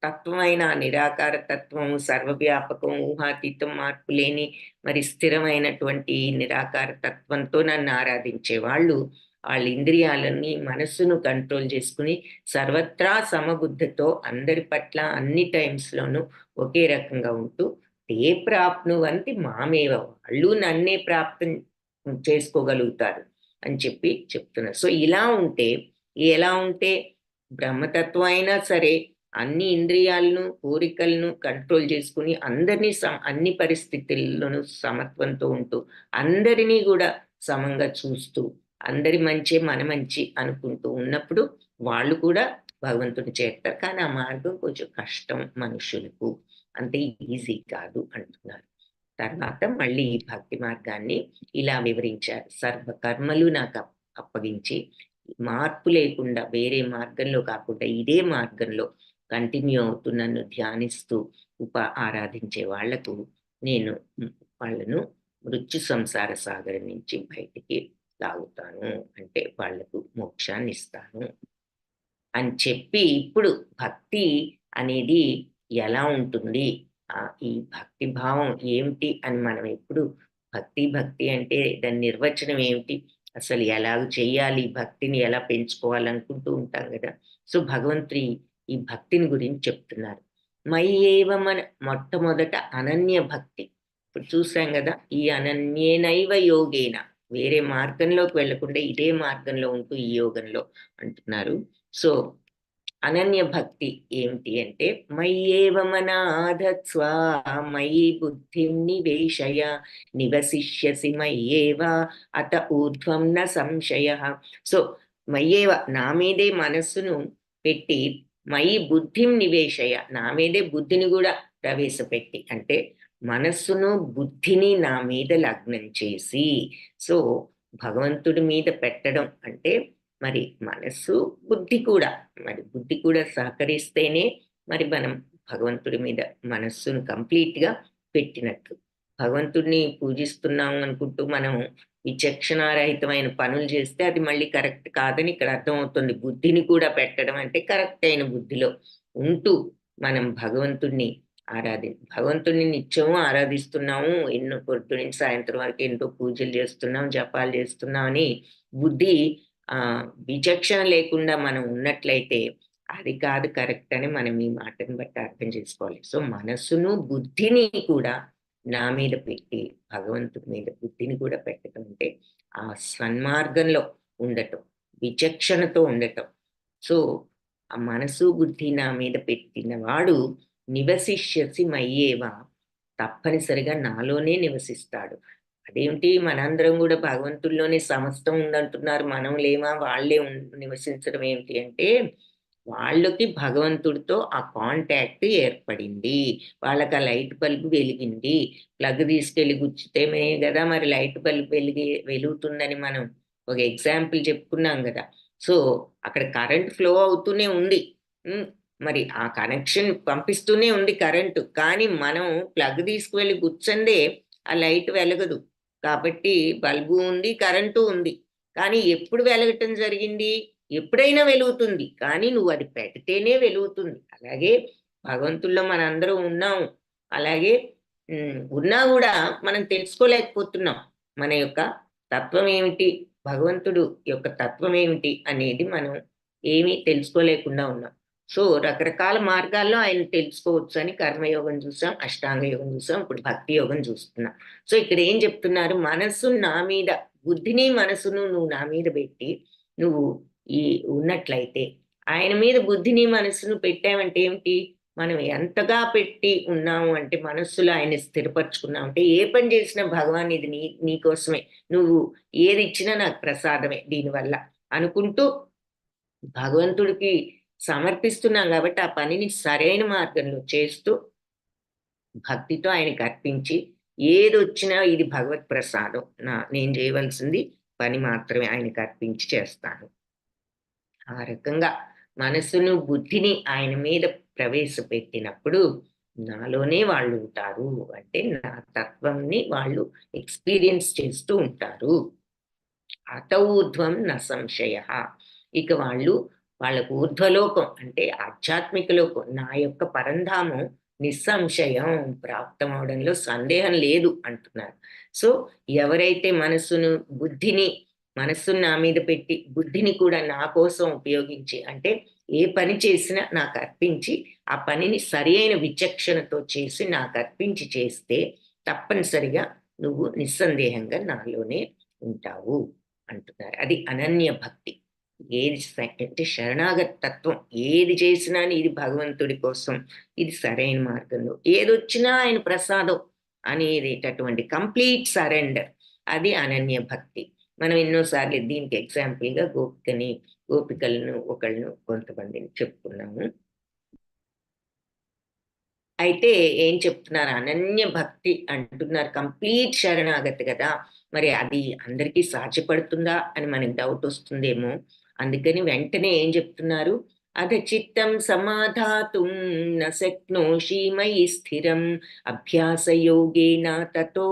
తత్వమైన నిరాకార తత్వం, సర్వవ్యాపకం, ఊహాతీతం, మార్పు లేని మరి స్థిరమైనటువంటి నిరాకార తత్వంతో నన్ను ఆరాధించే వాళ్ళు, వాళ్ళ ఇంద్రియాలని మనస్సును కంట్రోల్ చేసుకుని సర్వత్రా సమబుద్ధితో అందరి పట్ల అన్ని టైమ్స్లోనూ ఒకే రకంగా ఉంటూ ఏ ప్రాప్నువంతి మామేవ, వాళ్ళు నన్నే ప్రాప్తం చేసుకోగలుగుతారు అని చెప్పి చెప్తున్నారు. సో ఇలా ఉంటే, ఎలా ఉంటే బ్రహ్మతత్వం అయినా సరే అన్ని ఇంద్రియాలను, కోరికలను కంట్రోల్ చేసుకుని అందరినీ అన్ని పరిస్థితుల్లోనూ సమత్వంతో ఉంటూ అందరినీ కూడా సమంగా చూస్తూ అందరి మంచి మన మంచి అనుకుంటూ ఉన్నప్పుడు వాళ్ళు కూడా భగవంతుని చేస్తారు. కానీ ఆ మార్గం కొంచెం కష్టం మనుషులకు, అంతే ఈజీ కాదు అంటున్నారు. తర్వాత మళ్ళీ ఈ భక్తి మార్గాన్ని ఇలా వివరించారు. సర్వకర్మలు నాకు అప్పగించి మార్పు లేకుండా వేరే మార్గంలో కాకుండా ఇదే మార్గంలో కంటిన్యూ అవుతూ నన్ను ధ్యానిస్తూ ఆరాధించే వాళ్లకు నేను వాళ్ళను మృత్యు సంసార సాగరం నుంచి బయటికి లాగుతాను, అంటే వాళ్లకు మోక్షాన్ని ఇస్తాను అని చెప్పి, ఇప్పుడు భక్తి అనేది ఎలా ఉంటుంది, ఈ భక్తి భావం ఏమిటి అని మనం ఎప్పుడు భక్తి అంటే దాని నిర్వచనం ఏమిటి, అసలు ఎలాగ చెయ్యాలి, భక్తిని ఎలా పెంచుకోవాలనుకుంటూ ఉంటాం కదా. సో భగవంతుడి ఈ భక్తిని గురించి చెప్తున్నారు. మయ్యేవ మన మొట్టమొదట అనన్య భక్తి. ఇప్పుడు చూసాం కదా, ఈ అనన్యేనైవ యోగేన, వేరే మార్గంలోకి వెళ్లకుండా ఇదే మార్గంలో ఉంటూ ఈ యోగంలో అంటున్నారు. సో అనన్య భక్తి ఏమిటి అంటే, మయ్యేవ మనాధత్స్వ మయి బుద్ధిం నివేశయ నివసిష్యసి మయ్యేవ అత ఊర్ధ్వం న సంశయ. సో మయ్యేవ, నా మీదే మనస్సును పెట్టి, మయి బుద్ధిం నివేశయ, నా మీదే బుద్ధిని కూడా ప్రవేశపెట్టి, అంటే మనస్సును బుద్ధిని నా మీద లగ్నం చేసి. సో భగవంతుడి మీద పెట్టడం అంటే మరి మనస్సు బుద్ధి కూడా, మరి బుద్ధి కూడా సహకరిస్తేనే మరి మనం భగవంతుడి మీద మనస్సును కంప్లీట్గా పెట్టినట్లు. భగవంతుడిని పూజిస్తున్నాము అనుకుంటూ మనం విచక్షణారహితమైన పనులు చేస్తే అది మళ్ళీ కరెక్ట్ కాదని ఇక్కడ అర్థమవుతుంది. బుద్ధిని కూడా పెట్టడం అంటే కరెక్ట్ అయిన బుద్ధిలో ఉంటూ మనం భగవంతుడిని నిత్యము ఆరాధిస్తున్నాము, ఎన్నో పొద్దు నుంచి సాయంత్రం వరకు ఎంతో పూజలు చేస్తున్నాం, జపాలు చేస్తున్నాం అని బుద్ధి విచక్షణ లేకుండా మనం ఉన్నట్లయితే అది కాదు కరెక్ట్ అని మనం ఈ మాటను బట్టి అర్థం చేసుకోవాలి. సో మనస్సును బుద్ధిని కూడా నా మీద పెట్టి భగవంతుడి మీద బుద్ధిని కూడా పెట్టడం అంటే ఆ సన్మార్గంలో ఉండటం, విచక్షణతో ఉండటం. సో ఆ మనసు బుద్ధి నా మీద పెట్టిన వాడు నివసిష్యసి మయ్యేవ, తప్పనిసరిగా నాలోనే నివసిస్తాడు. అదేమిటి, మనందరం కూడా భగవంతుల్లోనే సమస్తం ఉందంటున్నారు, మనం లేమా, వాళ్ళే నివసించడం ఏమిటి అంటే, వాళ్ళకి భగవంతుడితో ఆ కాంటాక్ట్ ఏర్పడింది. వాళ్ళకి ఆ లైట్ బల్బ్ వెలిగింది. ప్లగ్ తీసుకెళ్ళి గుచ్చితేనే కదా మరి లైట్ బల్బ్ వెలుగుతుందని మనం ఒక ఎగ్జాంపుల్ చెప్పుకున్నాం కదా. సో అక్కడ కరెంట్ ఫ్లో అవుతూనే ఉంది, మరి ఆ కనెక్షన్ పంపిస్తూనే ఉంది కరెంటు, కానీ మనం ప్లగ్ తీసుకువెళ్ళి గుచ్చందే ఆ లైట్ వెలగదు. కాబట్టి బల్బు ఉంది, కరెంటు ఉంది, కానీ ఎప్పుడు వెలగటం జరిగింది, ఎప్పుడైనా వెలుగుతుంది, కానీ నువ్వు అది పెడితేనే వెలుగుతుంది. అలాగే భగవంతుల్లో మనందరం ఉన్నాము, అలాగే ఉన్నా కూడా మనం తెలుసుకోలేకపోతున్నాం మన యొక్క తత్వం ఏమిటి, భగవంతుడు యొక్క తత్వం ఏమిటి అనేది మనం ఏమీ తెలుసుకోలేకుండా ఉన్నాం. సో రకరకాల మార్గాల్లో ఆయన తెలుసుకోవచ్చు అని కర్మయోగం చూసాం, అష్టాంగ యోగం చూసాం, ఇప్పుడు భక్తి యోగం చూస్తున్నాం. సో ఇక్కడ ఏం చెప్తున్నారు, మనస్సు నా మీద, బుద్ధిని మనసును నువ్వు నా మీద పెట్టి నువ్వు ఈ ఉన్నట్లయితే, ఆయన మీద బుద్ధిని మనసును పెట్టామంటే ఏమిటి, మనం ఎంతగా పెట్టి ఉన్నాము అంటే మనస్సులో ఆయన స్థిరపరచుకున్నాం అంటే, ఏ పని చేసినా భగవాన్ ఇది నీకోసమే, నువ్వు ఏది ఇచ్చినా నాకు ప్రసాదమే దీనివల్ల అనుకుంటూ భగవంతుడికి సమర్పిస్తున్నాం కాబట్టి ఆ పనిని సరైన మార్గంలో చేస్తూ భక్తితో ఆయనకి అర్పించి, ఏది వచ్చినా ఇది భగవత్ ప్రసాదం, నేను చేయవలసింది పని మాత్రమే ఆయనకి అర్పించి చేస్తాను. ఆ రకంగా మనసును బుద్ధిని ఆయన మీద ప్రవేశపెట్టినప్పుడు నాలోనే వాళ్ళు ఉంటారు, అంటే నా తత్వంని వాళ్ళు ఎక్స్పీరియన్స్ చేస్తూ ఉంటారు. అత ఊర్ధ్వం న సంశయ, ఇక వాళ్ళకు ఊర్ధ్వలోకం అంటే ఆధ్యాత్మిక లోకం, నా యొక్క పరంధామం నిస్సంశయం ప్రాప్తం అవడంలో సందేహం లేదు అంటున్నారు. సో ఎవరైతే మనస్సును నా మీద పెట్టి బుద్ధిని కూడా నా కోసం ఉపయోగించి, అంటే ఏ పని చేసినా నాకు అర్పించి ఆ పనిని సరి అయిన విచక్షణతో చేసి నాకు అర్పించి చేస్తే తప్పనిసరిగా నువ్వు నిస్సందేహంగా నాలోనే ఉంటావు అంటున్నారు. అది అనన్య భక్తి. ఏది అంటే శరణాగత తత్వం, ఏది చేసినా ఇది భగవంతుడి కోసం, ఇది సరైన మార్గంలో, ఏదొచ్చినా ఆయన ప్రసాదం అనేటటువంటి కంప్లీట్ సరెండర్, అది అనన్య భక్తి. మనం ఎన్నోసార్లు దీనికి ఎగ్జాంపుల్గా గోపికలను కొంతమందిని చెప్పుకున్నాము. అయితే ఏం చెప్తున్నారు, అనన్య భక్తి అంటున్నారు, కంప్లీట్ శరణాగతి కదా, మరి అది అందరికీ సాధ్యపడుతుందా అని మనకి డౌట్ వస్తుందేమో. అందుకని వెంటనే ఏం చెప్తున్నారు, అధ చిత్తం సమాధాతుం న శక్నోషి మయి స్థిరం అభ్యాస యోగేన తతో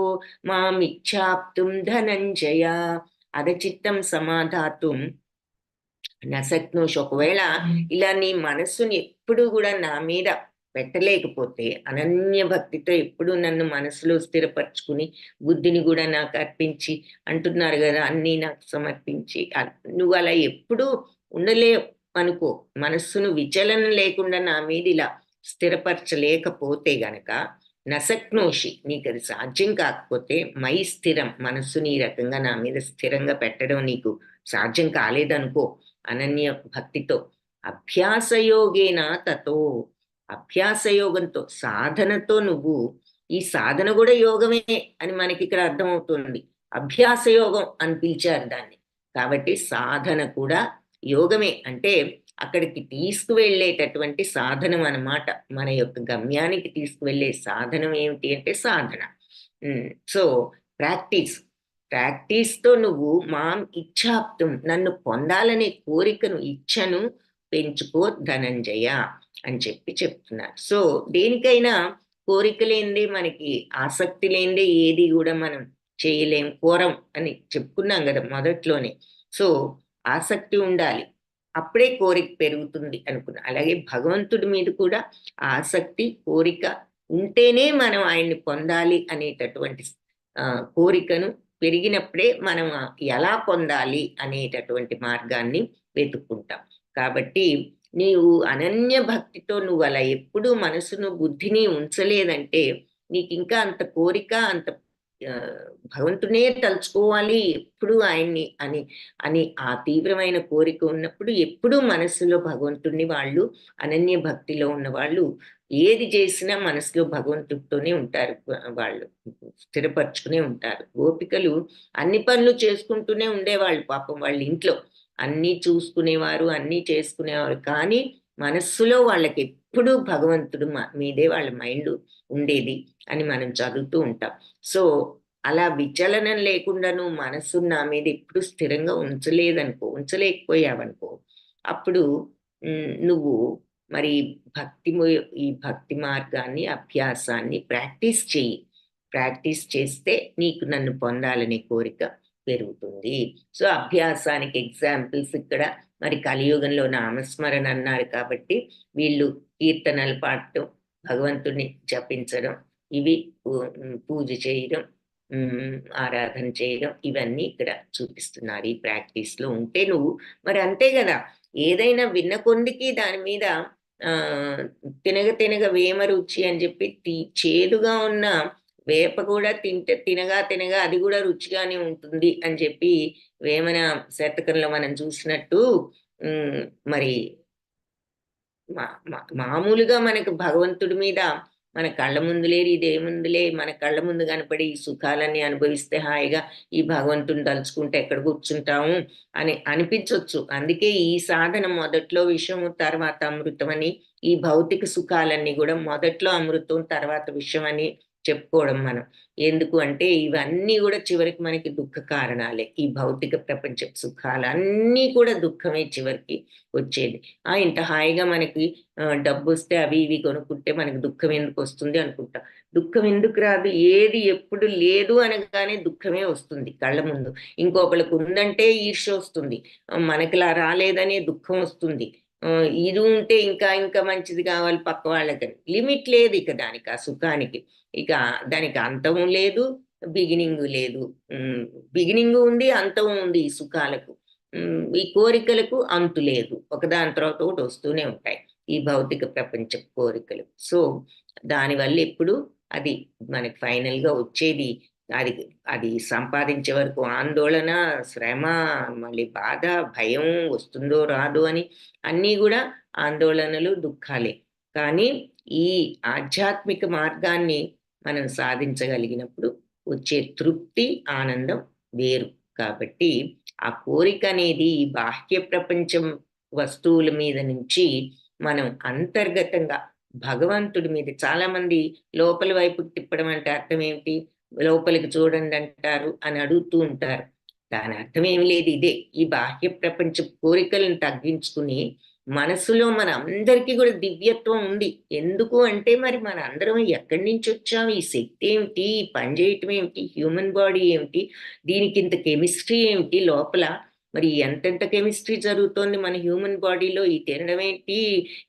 మామిచ్ఛాప్తుం ధనంజయ. అధ చిత్తం సమాధాతుం న శక్నోషి, ఒకవేళ ఇలా నీ మనస్సుని ఎప్పుడు కూడా నా మీద పెట్టలేకపోతే, అనన్య భక్తితో ఎప్పుడు నన్ను మనసులో స్థిరపరచుకుని బుద్ధిని కూడా నాకు అర్పించి అంటున్నారు కదా, అన్నీ నాకు సమర్పించి, నువ్వు అలా ఎప్పుడూ ఉండలేవు అనుకో, మనస్సును విచలనం లేకుండా నా మీద ఇలా స్థిరపరచలేకపోతే గనక, నశక్నోషి, నీకు అది సాధ్యం కాకపోతే, మై స్థిరం, మనస్సుని ఈ రకంగా నా మీద స్థిరంగా పెట్టడం నీకు సాధ్యం కాలేదనుకో అనన్య భక్తితో, అభ్యాసయోగేన తతో, అభ్యాసయోగంతో, సాధనతో నువ్వు, ఈ సాధన కూడా యోగమే అని మనకి ఇక్కడ అర్థమవుతుంది. అభ్యాసయోగం అని పిలిచారు దాన్ని. కాబట్టి సాధన కూడా యోగమే. అంటే అక్కడికి తీసుకువెళ్ళేటటువంటి సాధనం అన్నమాట. మన యొక్క గమ్యానికి తీసుకువెళ్ళే సాధనం ఏమిటి అంటే సాధన. సో ప్రాక్టీస్తో నువ్వు మాం ఇచ్ఛాప్తం, నన్ను పొందాలనే కోరికను, ఇచ్ఛను పెంచుకో ధనంజయ అని చెప్తున్నారు. సో దేనికైనా కోరిక లేనిదే, మనకి ఆసక్తి లేనిదే ఏది కూడా మనం చేయలేం, కోరం అని చెప్పుకున్నాం కదా మొదట్లోనే. సో ఆసక్తి ఉండాలి, అప్పుడే కోరిక పెరుగుతుంది అనుకున్నా. అలాగే భగవంతుడి మీద కూడా ఆసక్తి, కోరిక ఉంటేనే మనం ఆయన్ని పొందాలి అనేటటువంటి కోరికను పెరిగినప్పుడే మనం ఎలా పొందాలి అనేటటువంటి మార్గాన్ని వెతుక్కుంటాం. కాబట్టి నీవు అనన్య భక్తితో నువ్వు అలా ఎప్పుడూ మనసును, బుద్ధిని ఉంచలేదంటే నీకు ఇంకా అంత కోరిక, అంత భగవంతునే తలుచుకోవాలి ఎప్పుడు ఆయన్ని అని అని ఆ తీవ్రమైన కోరిక ఉన్నప్పుడు ఎప్పుడూ మనసులో భగవంతుడిని, వాళ్ళు అనన్య భక్తిలో ఉన్న వాళ్ళు ఏది చేసినా మనసులో భగవంతుడితోనే ఉంటారు. వాళ్ళు స్థిరపరచుకునే ఉంటారు. గోపికలు అన్ని పనులు చేసుకుంటూనే ఉండేవాళ్ళు పాపం. వాళ్ళ ఇంట్లో అన్నీ చూసుకునేవారు, అన్నీ చేసుకునేవారు. కానీ మనస్సులో వాళ్ళకి ఎప్పుడూ భగవంతుడు మీదే వాళ్ళ మైండ్ ఉండేది అని మనం చదువుతూ ఉంటాం. సో అలా విచలనం లేకుండా నువ్వు మనస్సును నా మీద ఎప్పుడు స్థిరంగా ఉంచలేకపోయావనుకో, అప్పుడు నువ్వు మరి ఈ భక్తి మార్గాన్ని, అభ్యాసాన్ని ప్రాక్టీస్ చేస్తే నీకు నన్ను పొందాలనే కోరిక పెరుగుతుంది. సో అభ్యాసానికి ఎగ్జాంపుల్స్ ఇక్కడ మరి కలియుగంలో నామస్మరణ అన్నారు కాబట్టి వీళ్ళు కీర్తనలు పాడటం, భగవంతుడిని జపించడం, ఇవి పూజ చేయడం, ఆరాధన చేయడం, ఇవన్నీ ఇక్కడ చూపిస్తున్నారు. ఈ ప్రాక్టీస్లో ఉంటే నువ్వు మరి అంతే కదా, ఏదైనా విన్న కొందికి దాని మీద తినగ వేమ రుచి అని చెప్పి చేదుగా ఉన్న వేప కూడా తినగా అది కూడా రుచిగానే ఉంటుంది అని చెప్పి వేమన శతకంలో మనం చూసినట్టు మరి మామూలుగా మనకు భగవంతుడి మీద మన కళ్ళ ముందు లేరు, ఇదేముందులే, మన కళ్ళ ముందు కనపడి ఈ సుఖాలన్నీ అనుభవిస్తే హాయిగా ఈ భగవంతుని తలుచుకుంటే ఎక్కడ కూర్చుంటాము అని అనిపించవచ్చు. అందుకే ఈ సాధన మొదట్లో విషము, తర్వాత అమృతం అని, ఈ భౌతిక సుఖాలన్నీ కూడా మొదట్లో అమృతం, తర్వాత విషం అని చెప్పుకోవడం మనం. ఎందుకు అంటే ఇవన్నీ కూడా చివరికి మనకి దుఃఖ కారణాలే. ఈ భౌతిక ప్రపంచ సుఖాలు అన్నీ కూడా దుఃఖమే చివరికి వచ్చేది. ఇంత హాయిగా మనకి డబ్బు వస్తే అవి ఇవి కొనుక్కుంటే మనకి దుఃఖం ఎందుకు వస్తుంది అనుకుంటాం. దుఃఖం ఎందుకు రాదు? ఏది ఎప్పుడు లేదు అనగానే దుఃఖమే వస్తుంది కళ్ళ ముందు. ఇంకొకళ్ళకు ఉందంటే ఈర్ష్య వస్తుంది, మనకిలా రాలేదనే దుఃఖం వస్తుంది. ఇది ఉంటే ఇంకా ఇంకా మంచిది కావాలి పక్క వాళ్ళకని. లిమిట్ లేదు ఇక దానికి, ఆ సుఖానికి. ఇక దానికి అంతము లేదు, బిగినింగ్ లేదు. బిగినింగ్ ఉంది, అంతం ఉంది ఈ సుఖాలకు. ఈ కోరికలకు అంతు లేదు, ఒకదాని తర్వాత ఒకటి వస్తూనే ఉంటాయి ఈ భౌతిక ప్రపంచ కోరికలు. సో దానివల్ల ఎప్పుడు అది మనకి ఫైనల్గా వచ్చేది అది సంపాదించే వరకు ఆందోళన, శ్రమ, మళ్ళీ బాధ, భయం, వస్తుందో రాదో అని అన్నీ కూడా ఆందోళనలు, దుఃఖాలే. కానీ ఈ ఆధ్యాత్మిక మార్గాన్ని మనం సాధించగలిగినప్పుడు వచ్చే తృప్తి, ఆనందం వేరు. కాబట్టి ఆ కోరిక అనేది ఈ బాహ్య ప్రపంచం వస్తువుల మీద నుంచి మనం అంతర్గతంగా భగవంతుడి మీద, చాలా మంది లోపల వైపు తిప్పడం అంటే అర్థం ఏమిటి, లోపలికి చూడండి అంటారు అని అడుగుతూ ఉంటారు. దాని అర్థం ఏమి లేదు, ఇదే ఈ బాహ్య ప్రపంచ కోరికలను తగ్గించుకుని మనసులో మన అందరికీ కూడా దివ్యత్వం ఉంది. ఎందుకు అంటే మరి మన అందరం ఎక్కడి నుంచి వచ్చాం, ఈ శక్తి ఏమిటి, ఈ పని చేయటం ఏమిటి, హ్యూమన్ బాడీ ఏమిటి, దీనికి ఇంత కెమిస్ట్రీ ఏమిటి లోపల, మరి ఎంతెంత కెమిస్ట్రీ జరుగుతోంది మన హ్యూమన్ బాడీలో, ఈ తినడం ఏంటి,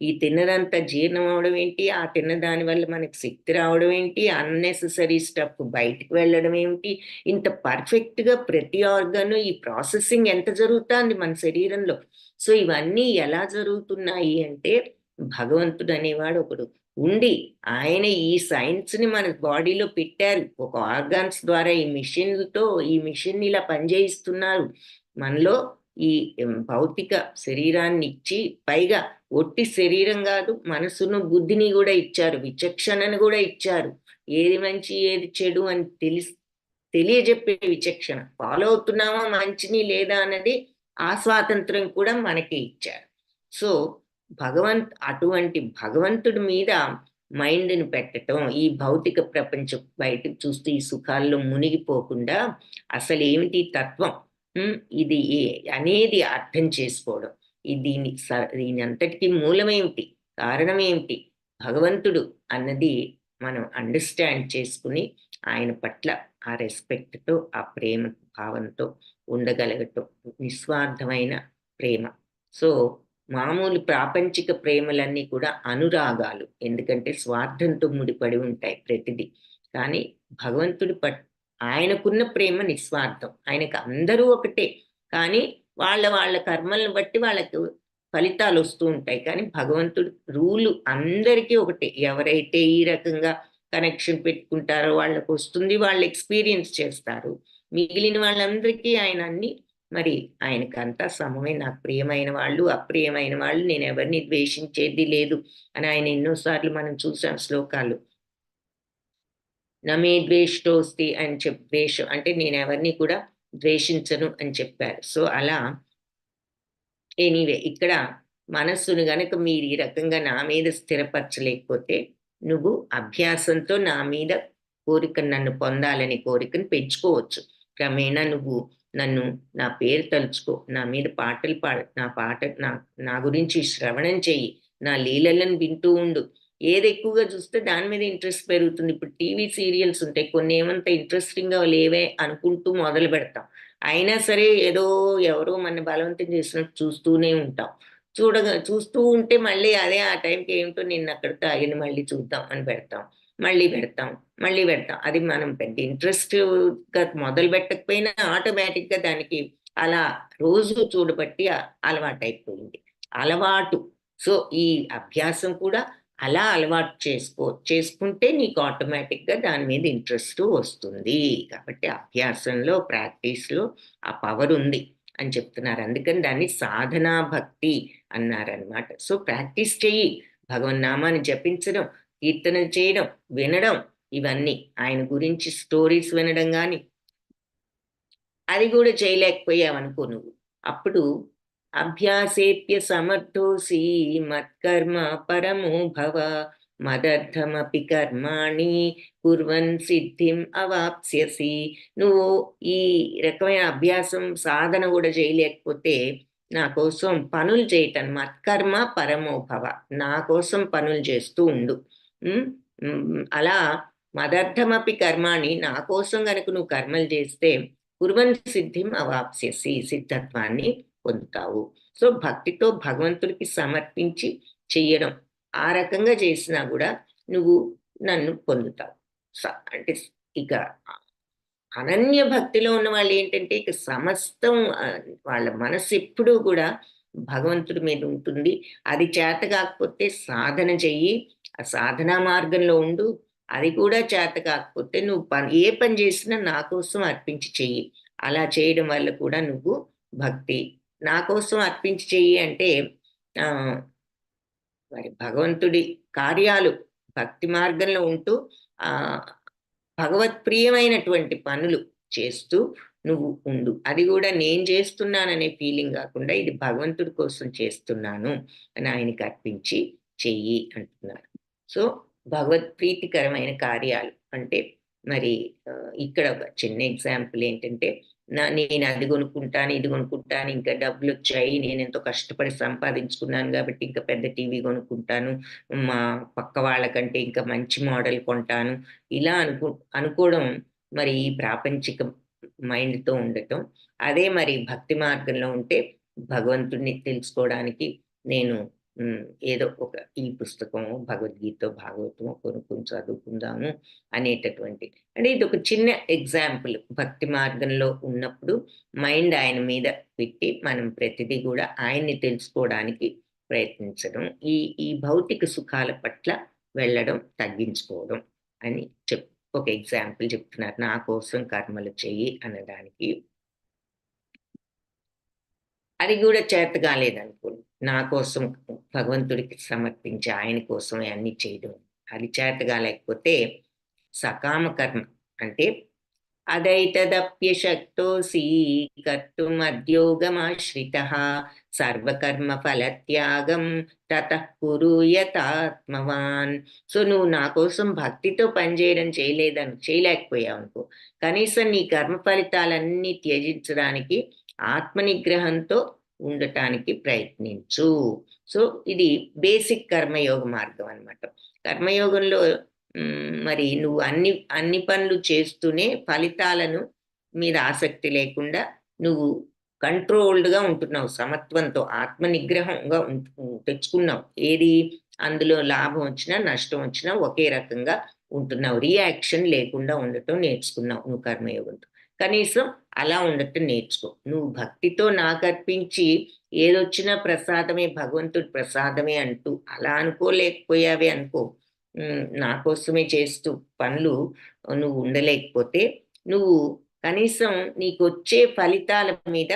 ఈ తిన్నదంతా జీర్ణం అవడం ఏంటి, ఆ తిన్న దాని వల్ల మనకి శక్తి రావడం ఏంటి, అన్నెసెసరీ స్టఫ్ బయటకు వెళ్ళడం ఏమిటి, ఇంత పర్ఫెక్ట్గా ప్రతి ఆర్గాను ఈ ప్రాసెసింగ్ ఎంత జరుగుతుంది మన శరీరంలో. సో ఇవన్నీ ఎలా జరుగుతున్నాయి అంటే భగవంతుడు అనేవాడు ఒకడు ఉండి ఆయన ఈ సైన్స్ ని మన బాడీలో పెట్టారు. ఒక ఆర్గాన్స్ ద్వారా ఈ మిషన్లతో ఈ మిషన్ ఇలా పనిచేయిస్తున్నారు. మనలో ఈ భౌతిక శరీరాన్ని ఇచ్చి, పైగా ఒట్టి శరీరం కాదు, మనసును బుద్ధిని కూడా ఇచ్చారు, విచక్షణను కూడా ఇచ్చారు. ఏది మంచి ఏది చెడు అని తెలియజెప్పే విచక్షణ. ఫాలో అవుతున్నామా మంచిని లేదా అన్నది ఆ స్వాతంత్రం కూడా మనకి ఇచ్చారు. సో అటువంటి భగవంతుడి మీద మైండ్ని పెట్టడం, ఈ భౌతిక ప్రపంచం బయటకు చూస్తూ ఈ సుఖాల్లో మునిగిపోకుండా అసలు ఏమిటి తత్వం, ఇది అనేది అర్థం చేసుకోవడం. దీని అంతటికీ మూలమేమిటి, కారణం ఏమిటి, భగవంతుడు అన్నది మనం అండర్స్టాండ్ చేసుకుని ఆయన పట్ల ఆ రెస్పెక్ట్తో, ఆ ప్రేమ భావంతో ఉండగలగటం, నిస్వార్థమైన ప్రేమ. సో మామూలు ప్రాపంచిక ప్రేమలన్నీ కూడా అనురాగాలు, ఎందుకంటే స్వార్థంతో ముడిపడి ఉంటాయి ప్రతిదీ. కానీ భగవంతుడి ఆయనకున్న ప్రేమ నిస్వార్థం. ఆయనకు అందరూ ఒకటే, కానీ వాళ్ళ కర్మలను బట్టి వాళ్ళకు ఫలితాలు వస్తూ ఉంటాయి. కానీ భగవంతుడు రూలు అందరికీ ఒకటే. ఎవరైతే ఈ రకంగా కనెక్షన్ పెట్టుకుంటారో వాళ్ళకు వస్తుంది, వాళ్ళు ఎక్స్పీరియన్స్ చేస్తారు. మిగిలిన వాళ్ళందరికీ ఆయన అన్ని మరి ఆయనకంతా సమమే. నాకు ప్రియమైన వాళ్ళు, అప్రియమైన వాళ్ళు, నేను ఎవరిని ద్వేషించేది లేదు అని ఆయన ఎన్నోసార్లు మనం చూసాం శ్లోకాలు. నమే ద్వేష్టోస్తి అని ద్వేషం అంటే నేను ఎవరిని కూడా ద్వేషించను అని చెప్పారు. సో అలా ఎనీవే ఇక్కడ మనస్సును గనక మీరు ఈ రకంగా నా మీద స్థిరపరచలేకపోతే, నువ్వు అభ్యాసంతో నా మీద నన్ను పొందాలని కోరికను పెంచుకోవచ్చు. క్రమేణా నువ్వు నన్ను, నా పేరు తలుచుకో, నా మీద పాటలు నా గురించి శ్రవణం చెయ్యి, నా లీలలను వింటూ ఉండు. ఏది ఎక్కువగా చూస్తే దాని మీద ఇంట్రెస్ట్ పెరుగుతుంది. ఇప్పుడు టీవీ సీరియల్స్ ఉంటాయి, కొన్ని ఏమంత ఇంట్రెస్టింగ్గా లేవే అనుకుంటూ మొదలు పెడతాం. అయినా సరే ఏదో ఎవరో మన బలవంతం చేసినట్టు చూస్తూనే ఉంటాం. చూస్తూ ఉంటే మళ్ళీ అదే ఆ టైంకి ఏమిటో నిన్న అక్కడితో ఆగింది, మళ్ళీ చూద్దాం అని పెడతాం, మళ్ళీ పెడతాం. అది మనం పెద్ద ఇంట్రెస్ట్గా మొదలు పెట్టకపోయినా ఆటోమేటిక్గా దానికి అలా రోజు చూడబట్టి అలవాటైపోయింది. అలవాటు. సో ఈ అభ్యాసం కూడా అలా అలవాటు చేసుకుంటే నీకు ఆటోమేటిక్గా దాని మీద ఇంట్రెస్ట్ వస్తుంది. కాబట్టి అభ్యాసంలో, ప్రాక్టీస్లో ఆ పవర్ ఉంది అని చెప్తున్నారు. అందుకని దాన్ని సాధనా భక్తి అన్నారనమాట. సో ప్రాక్టీస్ చెయ్యి, భగవన్నామాన్ని జపించడం, కీర్తనలు చేయడం, వినడం, ఇవన్నీ ఆయన గురించి స్టోరీస్ వినడం కానీ అది కూడా చేయలేకపోయావనుకో నువ్వు, అప్పుడు అభ్యాసేప్య సమర్థోసి మత్కర్మ పరమో భవ మదర్థమపి కర్మాణి కుర్వన్ సిద్ధిం అవాప్స్యసి. నువ్వు ఈ రకమైన అభ్యాసం సాధన కూడా చేయలేకపోతే నా కోసం పనులు చేయటం, మత్కర్మ పరమో భవ, నా కోసం పనులు చేస్తూ ఉండు. అలా మదర్థమపి కర్మాణి, నా కోసం గనుక నువ్వు కర్మలు చేస్తే కుర్వన్ సిద్ధిం అవాప్స్యసి, సిద్ధత్వాన్ని పొందుతావు. సో భక్తితో భగవంతుడికి సమర్పించి చెయ్యడం, ఆ రకంగా చేసినా కూడా నువ్వు నన్ను పొందుతావు. అంటే ఇక అనన్య భక్తిలో ఉన్న వాళ్ళు ఏంటంటే ఇక సమస్తం వాళ్ళ మనసు ఎప్పుడూ కూడా భగవంతుడి మీద ఉంటుంది. అది చేత కాకపోతే సాధన చెయ్యి, ఆ సాధనా మార్గంలో ఉండు. అది కూడా చేత కాకపోతే నువ్వు ఏ పని చేసినా నా కోసం అర్పించి చెయ్యి. అలా చేయడం వల్ల కూడా నువ్వు భక్తి, నా కోసం అర్పించి చెయ్యి అంటే మరి భగవంతుడి కార్యాలు భక్తి మార్గంలో ఉంటూ భగవత్ప్రియమైనటువంటి పనులు చేస్తూ నువ్వు ఉండు. అది కూడా నేను చేస్తున్నాననే ఫీలింగ్ కాకుండా ఇది భగవంతుడి కోసం చేస్తున్నాను అని ఆయనకి అర్పించి చెయ్యి అంటున్నారు. సో భగవత్ప్రీతికరమైన కార్యాలు అంటే మరి ఇక్కడ ఒక చిన్న ఎగ్జాంపుల్ ఏంటంటే, నేను అది కొనుక్కుంటాను, ఇది కొనుక్కుంటాను, ఇంకా డబ్బులు వచ్చాయి, నేను ఎంతో కష్టపడి సంపాదించుకున్నాను కాబట్టి ఇంకా పెద్ద టీవీ కొనుక్కుంటాను, మా పక్క వాళ్ళకంటే ఇంకా మంచి మోడల్ కొంటాను, ఇలా అనుకోవడం మరి ఈ ప్రాపంచిక మైండ్తో ఉండటం. అదే మరి భక్తి మార్గంలో ఉంటే భగవంతుడిని తెలుసుకోవడానికి నేను ఏదో ఒక ఈ పుస్తకము, భగవద్గీత, భాగవతము కొనుక్కొని చదువుకుందాము అనేటటువంటి, అంటే ఇది ఒక చిన్న ఎగ్జాంపుల్. భక్తి మార్గంలో ఉన్నప్పుడు మైండ్ ఆయన మీద పెట్టి మనం ప్రతిదీ కూడా ఆయన్ని తెలుసుకోవడానికి ప్రయత్నించడం, ఈ భౌతిక సుఖాల పట్ల వెళ్ళడం తగ్గించుకోవడం అని ఒక ఎగ్జాంపుల్ చెప్తున్నారు. నా కోసం కర్మలు చెయ్యి అనడానికి. అది కూడా చేత కాలేదనుకోండి, నా కోసం భగవంతుడికి సమర్పించి ఆయన కోసమే అన్ని చేయడం, అది చేత కాలేకపోతే సకామ కర్మ అంటే అదైతదప్యశక్తోసి కర్తుమద్యోగమాశ్రితః సర్వకర్మఫలత్యాగం తతః కురు యతాత్మవాన్. సో నువ్వు నా కోసం భక్తితో పనిచేయడం చేయలేకపోయావు అనుకో, కనీసం నీ కర్మ ఫలితాలన్నీ త్యజించడానికి ఆత్మనిగ్రహంతో ఉండటానికి ప్రయత్నించు. సో ఇది బేసిక్ కర్మయోగ మార్గం అన్నమాట. కర్మయోగంలో మరి నువ్వు అన్ని పనులు చేస్తూనే ఫలితాలను మీద ఆసక్తి లేకుండా నువ్వు కంట్రోల్డ్‌గా ఉంటున్నావు. సమత్వంతో ఆత్మ నిగ్రహంగా తెచ్చుకున్నావు. ఏది అందులో లాభం వచ్చినా, నష్టం వచ్చినా ఒకే రకంగా ఉంటున్నావు. రియాక్షన్ లేకుండా ఉండటం నేర్చుకున్నావు నువ్వు కర్మయోగంతో. కనీసం అలా ఉండటం నేర్చుకో. నువ్వు భక్తితో నాకర్పించి ఏదొచ్చినా ప్రసాదమే, భగవంతుడి ప్రసాదమే అంటూ అలా అనుకోలేకపోయావే అనుకో, నా కోసమే చేస్తూ పనులు నువ్వు ఉండలేకపోతే, నువ్వు కనీసం నీకొచ్చే ఫలితాల మీద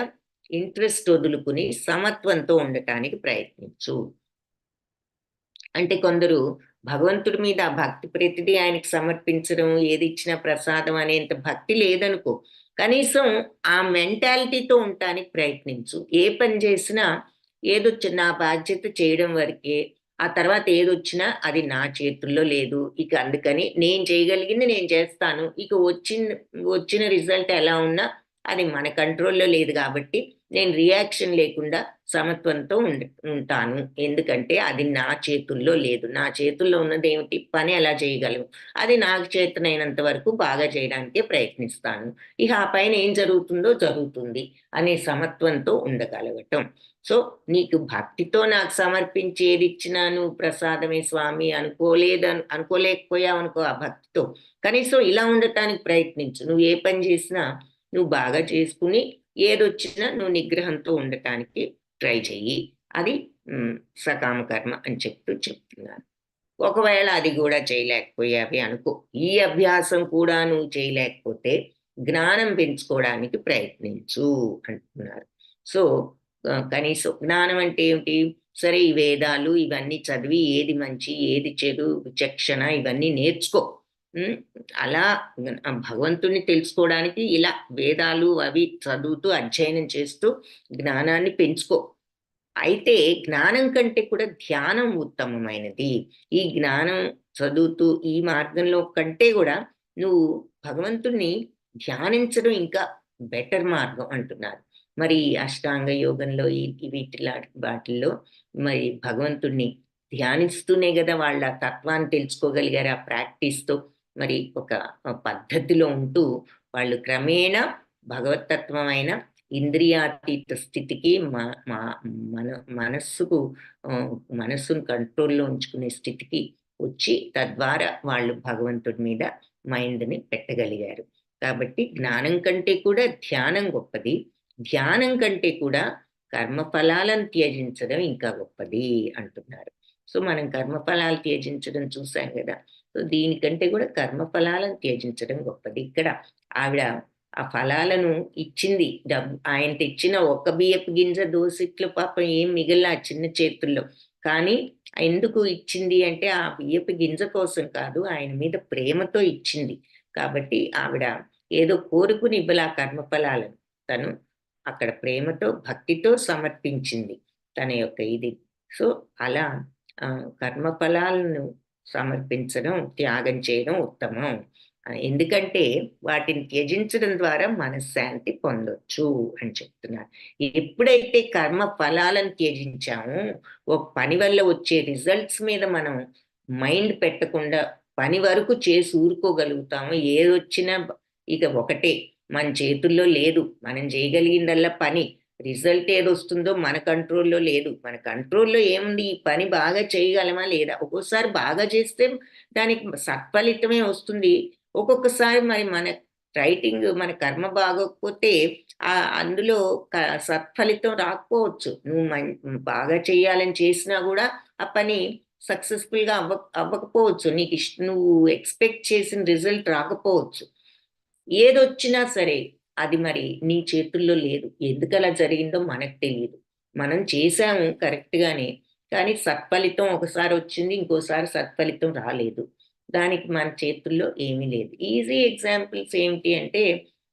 ఇంట్రెస్ట్ వదులుకుని సమత్వంతో ఉండటానికి ప్రయత్నించు. అంటే కొందరు భగవంతుడి మీద ఆ భక్తి ప్రతిదీ ఆయనకి సమర్పించడం, ఏది ఇచ్చినా ప్రసాదం అనేంత భక్తి లేదనుకో, కనీసం ఆ మెంటాలిటీతో ఉండటానికి ప్రయత్నించు. ఏ పని చేసినా ఏదొచ్చి నా బాధ్యత చేయడం వరకే, ఆ తర్వాత ఏదొచ్చినా అది నా చేతుల్లో లేదు. ఇక అందుకని నేను చేయగలిగింది నేను చేస్తాను. ఇక వచ్చిన రిజల్ట్ ఎలా ఉన్నా అది మన కంట్రోల్‌లో లేదు కాబట్టి నేను రియాక్షన్ లేకుండా సమత్వంతో ఉంటాను. ఎందుకంటే అది నా చేతుల్లో లేదు. నా చేతుల్లో ఉన్నదేమిటి? పని ఎలా చేయగలను? అది నాకు చేతనైనంత వరకు బాగా చేయడానికే ప్రయత్నిస్తాను. ఇక ఆ పైన ఏం జరుగుతుందో జరుగుతుంది అనే సమత్వంతో ఉండగలగటం. సో, నీకు భక్తితో నాకు సమర్పించి ఏదిచ్చినా నువ్వు ప్రసాదమే స్వామి అనుకోలేకపోయావనుకో ఆ భక్తితో, కనీసం ఇలా ఉండటానికి ప్రయత్నించు. నువ్వు ఏ పని చేసినా నువ్వు బాగా చేసుకుని, ఏదొచ్చినా నువ్వు నిగ్రహంతో ఉండటానికి ట్రై చెయ్యి. అది సకామ కర్మ అని చెప్తున్నాను. ఒకవేళ అది గూడా చేయలేకపోయావే అనుకో, ఈ అభ్యాసం కూడా నువ్వు చేయలేకపోతే జ్ఞానం పెంచుకోవడానికి ప్రయత్నించు అంటున్నారు. సో, కనీసం జ్ఞానం అంటే ఏమిటి? సరే ఈ వేదాలు ఇవన్నీ చదివి ఏది మంచి, ఏది చెడు, విచక్షణ ఇవన్నీ నేర్చుకో. హ్మ్. అలా భగవంతుడిని తెలుసుకోవడానికి ఇలా వేదాలు అవి చదువుతూ, అధ్యయనం చేస్తూ జ్ఞానాన్ని పెంచుకో. అయితే జ్ఞానం కంటే కూడా ధ్యానం ఉత్తమమైనది. ఈ జ్ఞానం చదువుతూ ఈ మార్గంలో కంటే గూడా నువ్వు భగవంతుడిని ధ్యానించడం ఇంకా బెటర్ మార్గం అంటున్నారు. మరి అష్టాంగ యోగంలో వాటిల్లో మరి భగవంతుడిని ధ్యానిస్తూనే గదా వాళ్ళ తత్వాన్ని తెలుసుకోగలిగారు ఆ ప్రాక్టీస్‌తో. మరి ఒక పద్ధతిలో ఉంటూ వాళ్ళు క్రమేణా భగవత్తత్వమైన ఇంద్రియాతీత స్థితికి మ మ మన మనస్సుకు ఆహ్, మనస్సును కంట్రోల్‌లో ఉంచుకునే స్థితికి వచ్చి, తద్వారా వాళ్ళు భగవంతుడి మీద మైండ్‌ని పెట్టగలిగారు. కాబట్టి జ్ఞానం కంటే కూడా ధ్యానం గొప్పది. ధ్యానం కంటే కూడా కర్మఫలాలను త్యజించడం ఇంకా గొప్పది అంటున్నారు. సో, మనం కర్మఫలాలు త్యజించడం చూసాం గదా! సో, దీనికంటే కూడా కర్మఫలాలను త్యజించడం గొప్పది. ఇక్కడ ఆవిడ ఆ ఫలాలను ఇచ్చింది. ఆయన తెచ్చిన ఒక్క బియ్యపు గింజ దోసిట్లో పాపం ఏం మిగల్లా ఆ చిన్న చేతుల్లో. కానీ ఎందుకు ఇచ్చింది అంటే, ఆ బియ్యపు గింజ కోసం కాదు, ఆయన మీద ప్రేమతో ఇచ్చింది. కాబట్టి ఆవిడ ఏదో కోరుకుని ఇవ్వలా కర్మఫలాలను. తను అక్కడ ప్రేమతో, భక్తితో సమర్పించింది తన యొక్క ఇది. సో, అలా కర్మఫలాలను సమర్పించడం, త్యాగం చేయడం ఉత్తమం. ఎందుకంటే వాటిని త్యజించడం ద్వారా మనశ్శాంతి పొందొచ్చు అని చెప్తున్నారు. ఎప్పుడైతే కర్మ ఫలాలను త్యజించామో, ఒక పని వల్ల వచ్చే రిజల్ట్స్ మీద మనం మైండ్ పెట్టకుండా పని వరకు చేసి ఊరుకోగలుగుతామో, ఏదొచ్చినా ఇక ఒకటే మన చేతుల్లో లేదు. మనం చేయగలిగిందల్లా పని. రిజల్ట్ ఏదొస్తుందో మన కంట్రోల్‌లో లేదు. మన కంట్రోల్‌లో ఏముంది? ఈ పని బాగా చేయగలమా లేదా? ఒక్కోసారి బాగా చేస్తే దానికి సత్ఫలితమే వస్తుంది. ఒక్కొక్కసారి మరి మన కర్మ బాగోకపోతే అందులో క సత్ఫలితం రాకపోవచ్చు. నువ్వు బాగా చేయాలని చేసినా గూడా ఆ పని సక్సెస్‌ఫుల్‌గా అవ్వకపోవచ్చు. నువ్వు ఎక్స్‌పెక్ట్ చేసిన రిజల్ట్ రాకపోవచ్చు. ఏదొచ్చినా సరే అది మరి నీ చేతుల్లో లేదు. ఎందుకలా జరిగిందో మనకు తెలీదు. మనం చేశాము కరెక్ట్‌గానే. కానీ సత్ఫలితం ఒకసారి వచ్చింది. ఇంకోసారి సత్ఫలితం రాలేదు. దానికి మన చేతుల్లో ఏమీ లేదు. ఈజీ ఎగ్జాంపుల్స్ ఏంటి అంటే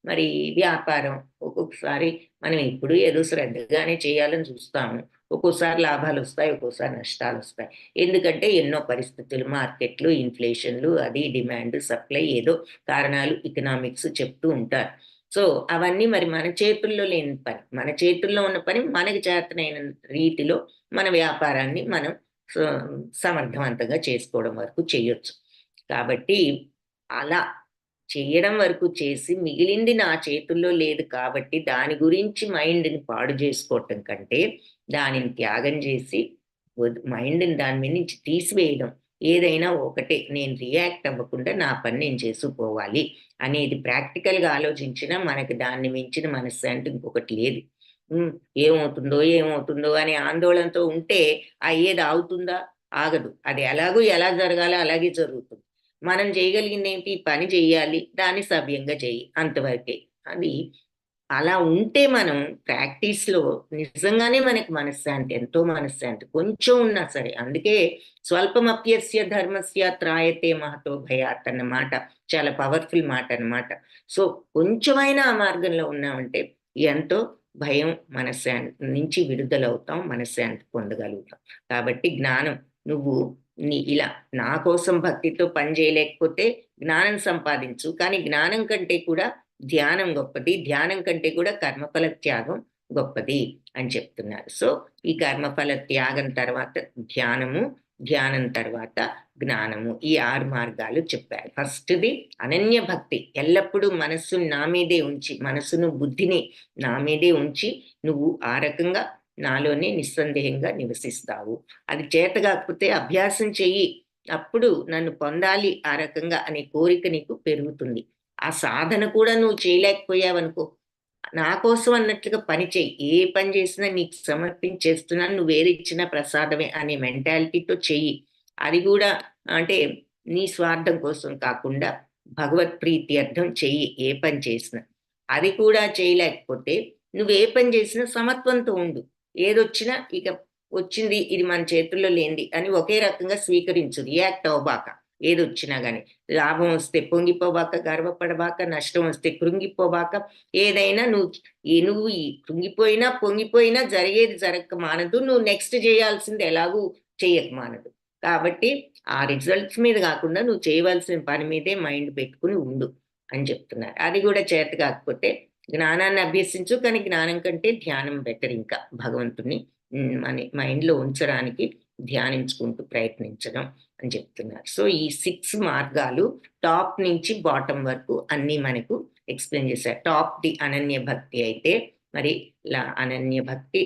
మరి వ్యాపారం. ఒక్కొక్కసారి మనం ఎప్పుడూ ఏదో శ్రద్ధగానే చేయాలని చూస్తాము. ఒక్కోసారి లాభాలొస్తాయి. ఒక్కోసారి నష్టాలొస్తాయి. ఎందుకంటే ఎన్నో పరిస్థితులు, మార్కెట్లు, ఇన్‌ఫ్లేషన్‌లు, అది డిమాండ్, సప్లై ఏదో కారణాలు ఎకనామిక్స్ చెప్తూ ఉంటారు. సో, అవన్నీ మరి మన చేతుల్లో లేని పని. మన చేతుల్లో ఉన్న పని మనకి చేతనైన రీతిలో మన వ్యాపారాన్ని మనం స సమర్థవంతంగా చేసుకోవడం వరకు చెయ్యొచ్చు. కాబట్టి అలా చెయ్యడం వరకు చేసి మిగిలింది నా చేతుల్లో లేదు కాబట్టి దాని గురించి మైండ్‌ని పాడు జేసుకోవటం కంటే, దానిని త్యాగం జేసి మైండ్‌ని దాని మీద నుంచి తీసివేయడం. ఏదైనా ఒకటే నేను రియాక్ట్ అవ్వకుండా నా పని నేను చేసుకుపోవాలి అనేది ప్రాక్టికల్‌గా ఆలోచించినా మనకి దాన్ని మించిన మనశ్శాంతి ఇంకొకటి లేదు. హ్మ్. ఏమవుతుందో, ఏమవుతుందో అనే ఆందోళనతో ఉంటే అయ్యేది ఆగుతుందా? ఆగదు. అది ఎలాగో ఎలా జరగాలో అలాగే జరుగుతుంది. మనం చేయగలిగిందేంటి? పని చెయ్యాలి. దాన్ని సవ్యంగా చెయ్యి. అంతవరకే. అది అలా ఉంటే మనం ప్రాక్టీస్‌లో నిజంగానే మనకి మనశ్శాంతి, ఎంతో మనశ్శాంతి. కొంచెం ఉన్నా సరే. అందుకే స్వల్పమప్యస్య ధర్మస్య త్రాయతే మహతో భయాత్ అన్న మాట చాలా పవర్‌ఫుల్ మాటనమాట. సో, కొంచెమైనా ఆ మార్గంలో ఉన్నామంటే ఎంతో భయం, నుంచి విడుదలవుతాం. మనశ్శాంతి పొందగలుగుతాం. కాబట్టి జ్ఞానం నువ్వు ఇలా నా కోసం భక్తితో పని చేయలేకపోతే జ్ఞానం సంపాదించు. కానీ జ్ఞానం కంటే కూడా ధ్యానం గొప్పది. ధ్యానం కంటే కూడా కర్మఫల త్యాగం గొప్పది అని చెప్తున్నారు. సో, ఈ కర్మఫల త్యాగం తర్వాత ధ్యానము, ధ్యానం తర్వాత జ్ఞానము. ఈ 6 మార్గాలు చెప్పారు. ఫస్ట్‌ది అనన్య భక్తి. ఎల్లప్పుడూ మనస్సును నా మీదే ఉంచి, మనసును, బుద్ధిని నా మీదే ఉంచి, నువ్వు ఆ రకంగా నాలోనే నిస్సందేహంగా నివసిస్తావు. అది చేత గాకపోతే అభ్యాసం చెయ్యి. అప్పుడు నన్ను పొందాలి ఆ రకంగా అనే కోరిక నీకు పెరుగుతుంది. ఆ సాధన కూడా నువ్వు చేయలేకపోయావనుకో, నా కోసం అన్నట్లుగా పని చెయ్యి. ఏ పని చేసినా నీకు సమర్పించి చేస్తున్నాను. నువ్వేదిచ్చినా ప్రసాదమే అనే మెంటాలిటీతో చెయ్యి. అది గూడా అంటే నీ స్వార్థం కోసం కాకుండా భగవత్ ప్రీత్యర్థం చెయ్యి ఏ పని చేసినా. అది కూడా చేయలేకపోతే నువ్వే పని చేసినా సమత్వంతో ఉండు. ఏదొచ్చినా ఇక వచ్చింది ఇది మన చేతుల్లో లేనిది అని ఒకే రకంగా స్వీకరించు. రియాక్ట్ అవ్వబాక. ఏదొచ్చినా గాని. లాభం వస్తే పొంగిపోబాక, గర్వపడబాక, నష్టం వస్తే కృంగిపోబాక, ఏదైనా నువ్వు ఈ కృంగిపోయినా, పొంగిపోయినా జరిగేది జరగక మానదు. నువ్వు నెక్స్ట్ జేయాల్సింది ఎలాగూ చెయ్యక మానదు. కాబట్టి ఆ రిజల్ట్స్ మీద గాకుండా నువ్వు చేయవలసిన పని మీదే మైండ్ పెట్టుకొని ఉండు అని చెప్తున్నారు. అది గూడా చేత కాకపోతే జ్ఞానాన్ని అభ్యసించు. కానీ జ్ఞానం కంటే ధ్యానం బెటర్ ఇంకా భగవంతుడిని మన మైండ్‌లో ఉంచడానికి ధ్యానించుకుంటూ ప్రయత్నించడం అని చెప్తున్నారు. సో, ఈ 6 మార్గాలు టాప్ నుంచి బాటమ్ వరకు అన్నీ మనకు ఎక్స్‌ప్లెయిన్ చేశారు. టాప్‌ది అనన్య భక్తి అయితే మరి అనన్య భక్తి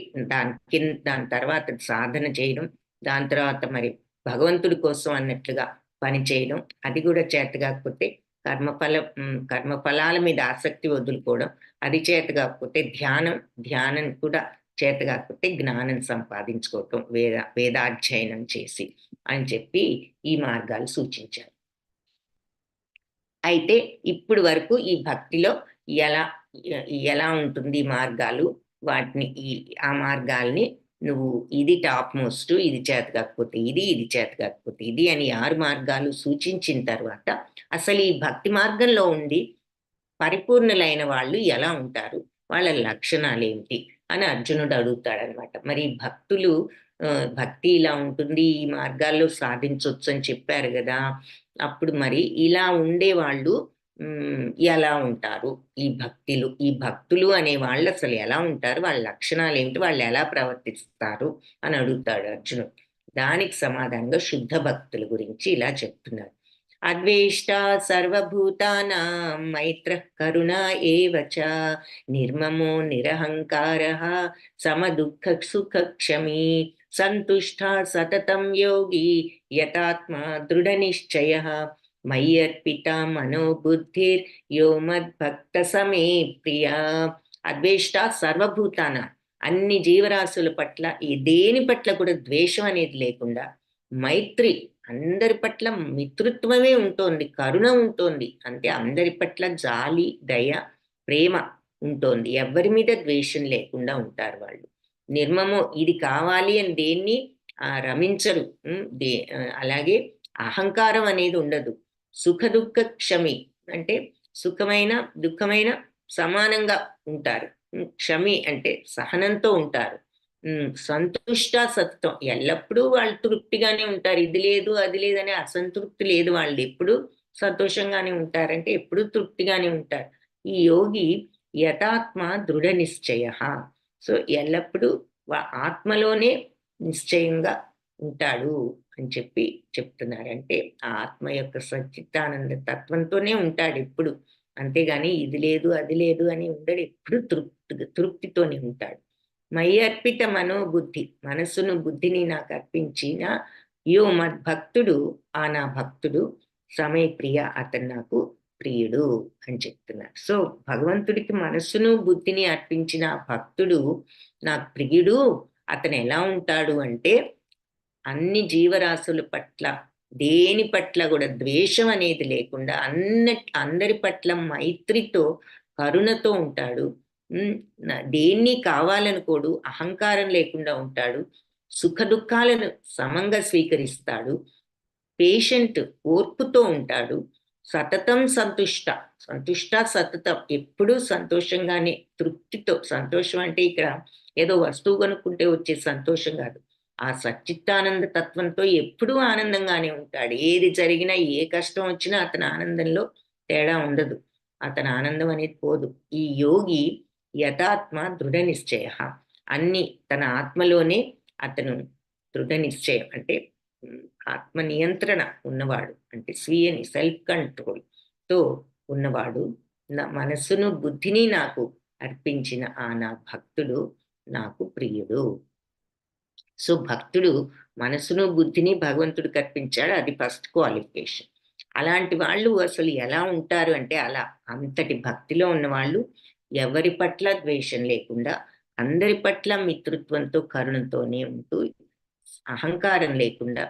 దాని తర్వాత సాధన చేయడం, దాని తర్వాత మరి భగవంతుడి కోసం అన్నట్లుగా పని చేయడం, అది కూడా చేత కాకపోతే కర్మఫలాల మీద ఆసక్తి వదులుకోవడం, అది చేత కాకపోతే ధ్యానం కూడా చేత కాకపోతే జ్ఞానం సంపాదించుకోవటం వేదాధ్యయనం చేసి అని చెప్పి ఈ మార్గాలు సూచించారు. అయితే ఇప్పుడు వరకు ఈ భక్తిలో ఎలా ఎలా ఉంటుంది ఈ మార్గాలు, వాటిని ఆ మార్గాల్ని నువ్వు ఇది టాప్ మోస్ట్, ఇది చేత కాకపోతే ఇది, ఇది చేత కాకపోతే ఇది అని 6 మార్గాలు సూచించిన తర్వాత అసలు ఈ భక్తి మార్గంలో ఉండి పరిపూర్ణులైన వాళ్ళు ఎలా ఉంటారు? వాళ్ళ లక్షణాలేంటి? అని అర్జునుడు అడుగుతాడనమాట. మరి భక్తులు భక్తి ఇలా ఉంటుంది, ఈ మార్గాల్లో సాధించొచ్చని చెప్పారు గదా! అప్పుడు మరి ఇలా ఉండేవాళ్ళు ఎలా ఉంటారు? ఈ భక్తులు అనే వాళ్ళసలు ఎలా ఉంటారు? వాళ్ళ లక్షణాలేంటి? వాళ్ళెలా ప్రవర్తిస్తారు? అని అడుగుతాడు అర్జునుడు. దానికి సమాధానంగా శుద్ధ భక్తుల గురించి ఇలా చెప్తున్నారు. అద్వేష్టా సర్వభూతానాం మైత్రః కరుణ ఏవ చ నిర్మమో నిరహంకారः సమదుఃఖసుఖక్షమీ సంతుష్టः సతతం యోగి యతాత్మా దృఢనిశ్చయः మయ్యర్పితా మనోబుద్ధిర్ యో మద్భక్త సమే ప్రియా. అద్వేష్టా సర్వభూతానాం అన్ని జీవరాశుల పట్ల దేని పట్ల కూడా ద్వేషం అనేది లేకుండా మైత్రి అందరి పట్ల మిత్రుత్వమే ఉంటోంది. కరుణ ఉంటోంది. అంటే అందరి పట్ల జాలి, దయ, ప్రేమ ఉంటోంది. ఎవ్వరి మీద ద్వేషం లేకుండా ఉంటారు వాళ్ళు. నిర్మమో ఇది కావాలి అని దేన్ని రమించరు. అలాగే అహంకారం అనేది ఉండదు. సుఖ దుఃఖ క్షమి అంటే సుఖమైన, దుఃఖమైన సమానంగా ఉంటారు. క్షమి అంటే సహనంతో ఉంటారు. సంతుష్ట సతతం ఎల్లప్పుడూ వాళ్ళు తృప్తిగానే ఉంటారు. ఇది లేదు, అది లేదనే అసంతృప్తి లేదు. వాళ్ళు ఎప్పుడూ సంతోషంగానే ఉంటారంటే ఎప్పుడూ తృప్తిగానే ఉంటారు. ఈ యోగి యథాత్మ దృఢ నిశ్చయ. సో ఎల్లప్పుడూ ఆత్మలోనే నిశ్చయంగా ఉంటాడు అని చెప్పి చెప్తున్నారు. అంటే ఆ ఆత్మ యొక్క సచ్చిత్తానంద తత్వంతోనే ఉంటాడు ఎప్పుడు. అంతేగాని ఇది లేదు, అది లేదు అని ఉండడు. ఎప్పుడు తృప్తితోనే ఉంటాడు. మయి అర్పిత మనోబుద్ధి, మనస్సును బుద్ధిని నాకు అర్పించిన యో మద్భక్తుడు, ఆ నా భక్తుడు సమయ ప్రియ, అతను నాకు ప్రియుడు అని చెప్తున్నారు. సో భగవంతుడికి మనస్సును బుద్ధిని అర్పించిన భక్తుడు నాకు ప్రియుడు. అతను ఎలా ఉంటాడు అంటే అన్ని జీవరాశుల పట్ల, దేని పట్ల కూడా ద్వేషం అనేది లేకుండా అందరి పట్ల మైత్రితో, కరుణతో ఉంటాడు. దేన్ని కావాలనుకోడు, అహంకారం లేకుండా ఉంటాడు, సుఖ దుఃఖాలను సమంగా స్వీకరిస్తాడు, పేషెంట్ ఓర్పుతో ఉంటాడు, సతతం సంతుష్ట, సంతుష్ట సతతం ఎప్పుడూ సంతోషంగానే, తృప్తితో. సంతోషం అంటే ఇక్కడ ఏదో వస్తువు కొనుక్కుంటే వచ్చే సంతోషం కాదు. ఆ సచ్చిత్తానంద తత్వంతో ఎప్పుడూ ఆనందంగానే ఉంటాడు. ఏది జరిగినా, ఏ కష్టం వచ్చినా అతని ఆనందంలో తేడా ఉండదు. అతని ఆనందం అనేది పోదు. ఈ యోగి యథాత్మ దృఢ నిశ్చయ, అన్ని తన ఆత్మలోనే అతను దృఢ నిశ్చయం అంటే ఆత్మ నియంత్రణ ఉన్నవాడు, అంటే స్వీయని సెల్ఫ్ కంట్రోల్ తో ఉన్నవాడు. నా మనస్సును బుద్ధిని నాకు అర్పించిన ఆ నా భక్తుడు నాకు ప్రియుడు. సో భక్తుడు మనసును బుద్ధిని భగవంతుడికి అర్పించాడు. అది ఫస్ట్ క్వాలిఫికేషన్. అలాంటి వాళ్ళు అసలు ఎలా ఉంటారు అంటే అలా అంతటి భక్తిలో ఉన్న వాళ్ళు ఎవరి పట్ల ద్వేషం లేకుండా, అందరి పట్ల మిత్రుత్వంతో, కరుణతోనే ఉంటూ, అహంకారం లేకుండా,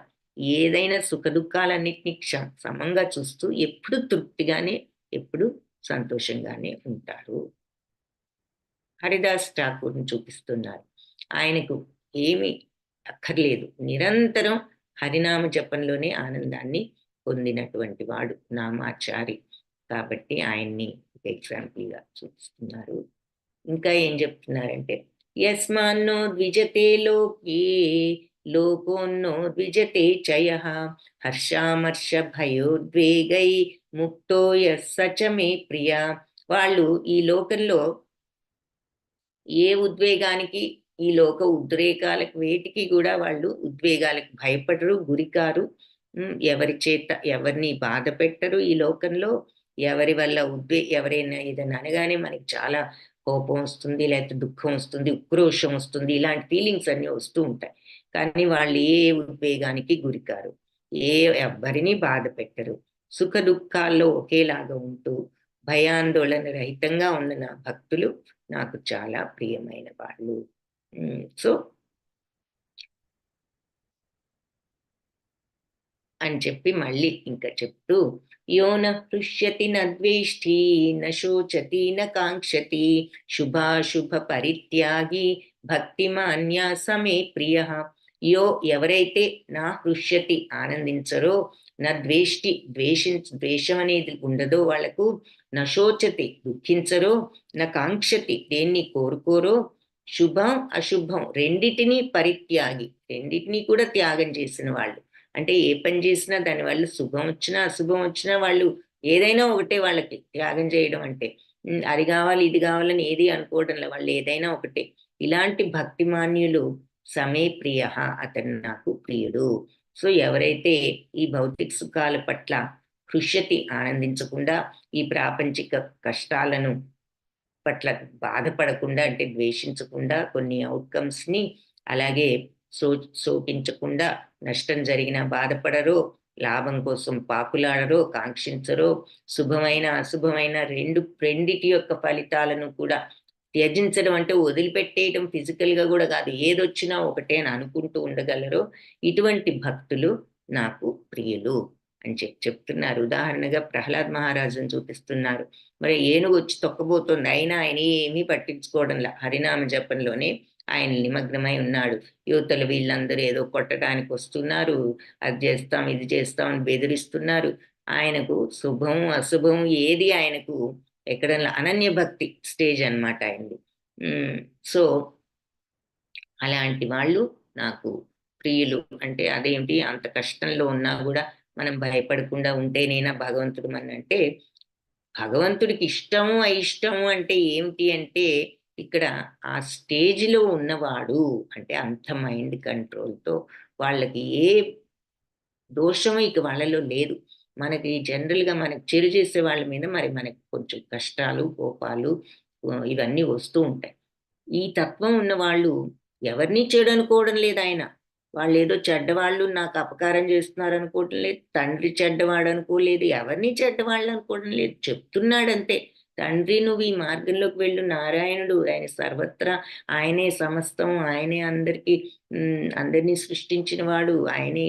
ఏదైనా సుఖ దుఃఖాలన్నిటినీ సమంగా చూస్తూ ఎప్పుడు తృప్తిగానే, ఎప్పుడు సంతోషంగానే ఉంటారు. హరిదాస్ ఠాకూర్ని చూపిస్తున్నారు. ఆయనకు ఏమి అక్కర్లేదు, నిరంతరం హరినామ జపంలోనే ఆనందాన్ని పొందినటువంటి వాడు నామాచారి. కాబట్టి ఆయన్ని ఎగ్జాంపుల్గా చూపిస్తున్నారు. ఇంకా ఏం చెప్తున్నారంటే యస్మాన్నో ద్విజతే లోకే లోకోన్నో ద్విజతే చయః హర్షామర్ష భయోద్వేగై ముక్తో యస్సచమే ప్రియ. వాళ్ళు ఈ లోకంలో ఏ ఉద్వేగానికి, ఈ లోక ఉద్రేకాలకు వేటికి కూడా వాళ్ళు ఉద్వేగాలకు భయపడరు, గురికారు. ఎవరి చేత ఎవరిని బాధ పెట్టరు. ఈ లోకంలో ఎవరి వల్ల ఎవరైనా ఏదైనా అనగానే మనకి చాలా కోపం వస్తుంది, లేకపోతే దుఃఖం వస్తుంది, ఉక్రోషం వస్తుంది, ఇలాంటి ఫీలింగ్స్ అన్నీ వస్తూ ఉంటాయి. కానీ వాళ్ళు ఏ ఉద్వేగానికి గురికారు, ఎవ్వరిని బాధ పెట్టరు. సుఖ దుఃఖాల్లో ఒకేలాగా ఉంటూ భయాందోళన రహితంగా ఉన్న నా భక్తులు నాకు చాలా ప్రియమైన వాళ్ళు. సో అని చెప్పి మళ్ళీ ఇంకా చెప్తూ యోన హృష్యతి నద్వేష్టి నశోచతి కాంక్షతి శుభాశుభ పరిత్యాగి భక్తిమాన్యా సమే ప్రియ. ఎవరైతే నా హృష్యతి ఆనందించరో, నా ద్వేషం అనేది ఉండదో వాళ్లకు, నశోచతి దుఃఖించరో, నా కాంక్షతి దేన్ని కోరుకోరో, శుభం అశుభం రెండిటినీ పరిత్యాగి రెండిటినీ కూడా త్యాగం చేసిన వాళ్ళు. అంటే ఏ పని చేసినా దానివల్ల శుభం వచ్చినా అశుభం వచ్చినా వాళ్ళు ఏదైనా ఒకటే వాళ్ళకి త్యాగం చేయడం అంటే. అది కావాలి ఇది కావాలని ఏది అనుకోవడంలో వాళ్ళు ఏదైనా ఒకటే. ఇలాంటి భక్తిమాన్యులు సమే ప్రియ, అతను నాకు ప్రియుడు. సో ఎవరైతే ఈ భౌతిక సుఖాల పట్ల హృష్యతి ఆనందించకుండా, ఈ ప్రాపంచిక కష్టాలను పట్ల బాధపడకుండా అంటే ద్వేషించకుండా, కొన్ని అవుట్కమ్స్ ని అలాగే శోకించకుండా, నష్టం జరిగినా బాధపడరో, లాభం కోసం పాకులాడరో, కాంక్షించరో, శుభమైన అశుభమైన రెండిటి యొక్క ఫలితాలను కూడా త్యజించడం అంటే వదిలిపెట్టేయడం ఫిజికల్ గా కూడా కాదు, ఏదొచ్చినా ఒకటే అని అనుకుంటూ ఉండగలరో ఇటువంటి భక్తులు నాకు ప్రియులు. అని చెప్తున్నారు. ఉదాహరణగా ప్రహ్లాద్ మహారాజుని చూపిస్తున్నారు. మరి ఏనుగు వచ్చి తొక్కబోతుంది, అయినా ఆయన ఏమీ పట్టించుకోవడంలా, హరినామ జపంలోనే ఆయన నిమగ్నమై ఉన్నాడు. యువతలు వీళ్ళందరూ ఏదో కొట్టడానికి వస్తున్నారు, అది చేస్తాం ఇది చేస్తాం అని బెదిరిస్తున్నారు. ఆయనకు శుభం అశుభం ఏది ఆయనకు ఎక్కడంలో అనన్య భక్తి స్టేజ్ అనమాట ఆయనది. సో అలాంటి వాళ్ళు నాకు ప్రియులు. అంటే అదేంటి, అంత కష్టంలో ఉన్నా కూడా మనం భయపడకుండా ఉంటేనేనా భగవంతుడు అంటే భగవంతుడికి ఇష్టము అయిష్టము అంటే ఏమిటి అంటే, ఇక్కడ ఆ స్టేజ్లో ఉన్నవాడు అంటే అంత మైండ్ కంట్రోల్తో వాళ్ళకి ఏ దోషము ఇక వాళ్ళలో లేదు. మనకి జనరల్‌గా మనకు చెడు చేసే వాళ్ళ మీద మరి మనకి కొంచెం కష్టాలు, కోపాలు ఇవన్నీ వస్తూ ఉంటాయి. ఈ తత్వం ఉన్నవాళ్ళు ఎవరిని చెడనుకోవడం లేదాయన. వాళ్ళేదో చెడ్డవాళ్ళు నాకు అపకారం చేస్తున్నారనుకోవటం లేదు. తండ్రి చెడ్డవాడనుకోలేదు. ఎవరిని చెడ్డవాళ్ళనుకోవడం లేదు. చెప్తున్నాడంతే. తండ్రి నువ్వు ఈ మార్గంలోకి వెళ్ళు, నారాయణుడు ఆయన సర్వత్రా ఆయనే సమస్తం. ఆయనే అందరికీ అందరిని సృష్టించిన వాడు. ఆయనే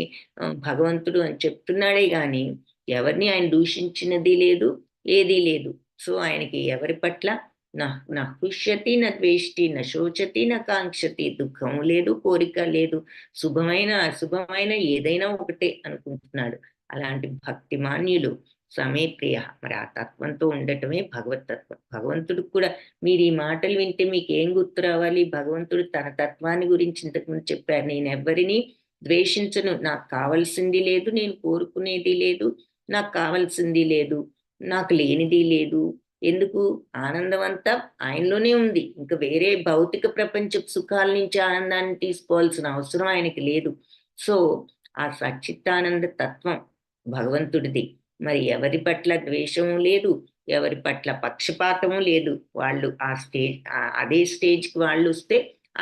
భగవంతుడు అని చెప్తున్నాడే గాని, ఎవరిని ఆయన దూషించినది లేదు, ఏదీ లేదు. సో, ఆయనకి ఎవరి పట్ల నా హృష్యతి న ద్వేష్టి న శోచతి న కాంక్షతి, దుఃఖం లేదు, కోరిక లేదు, శుభమైన అశుభమైన ఏదైనా ఒకటే అనుకుంటున్నాడు. అలాంటి భక్తిమాన్యులు సమే ప్రియ. మరి ఆ తత్వంతో ఉండటమే భగవత్ తత్వం. భగవంతుడికి కూడా మీరు ఈ మాటలు వింటే మీకేం గుర్తు రావాలి? భగవంతుడు తన తత్వాన్ని గురించి ఇంతకుముందు చెప్పారు. నేనెవ్వరిని ద్వేషించను, నాకు కావాల్సింది లేదు, నేను కోరుకునేది లేదు, నాకు కావాల్సింది లేదు, నాకు లేనిది లేదు. ఎందుకు? ఆనందం అంతా ఆయనలోనే ఉంది. ఇంక వేరే భౌతిక ప్రపంచపు సుఖాల నుంచి ఆనందాన్ని తీసుకోవాల్సిన అవసరం ఆయనకి లేదు. సో, ఆ సచ్చిత్తానంద తత్వం భగవంతుడిది. మరి ఎవరి పట్ల ద్వేషము లేదు, ఎవరి పట్ల పక్షపాతము లేదు. వాళ్ళు ఆ స్టేజ్ అదే స్టేజ్‌కి వాళ్ళొస్తే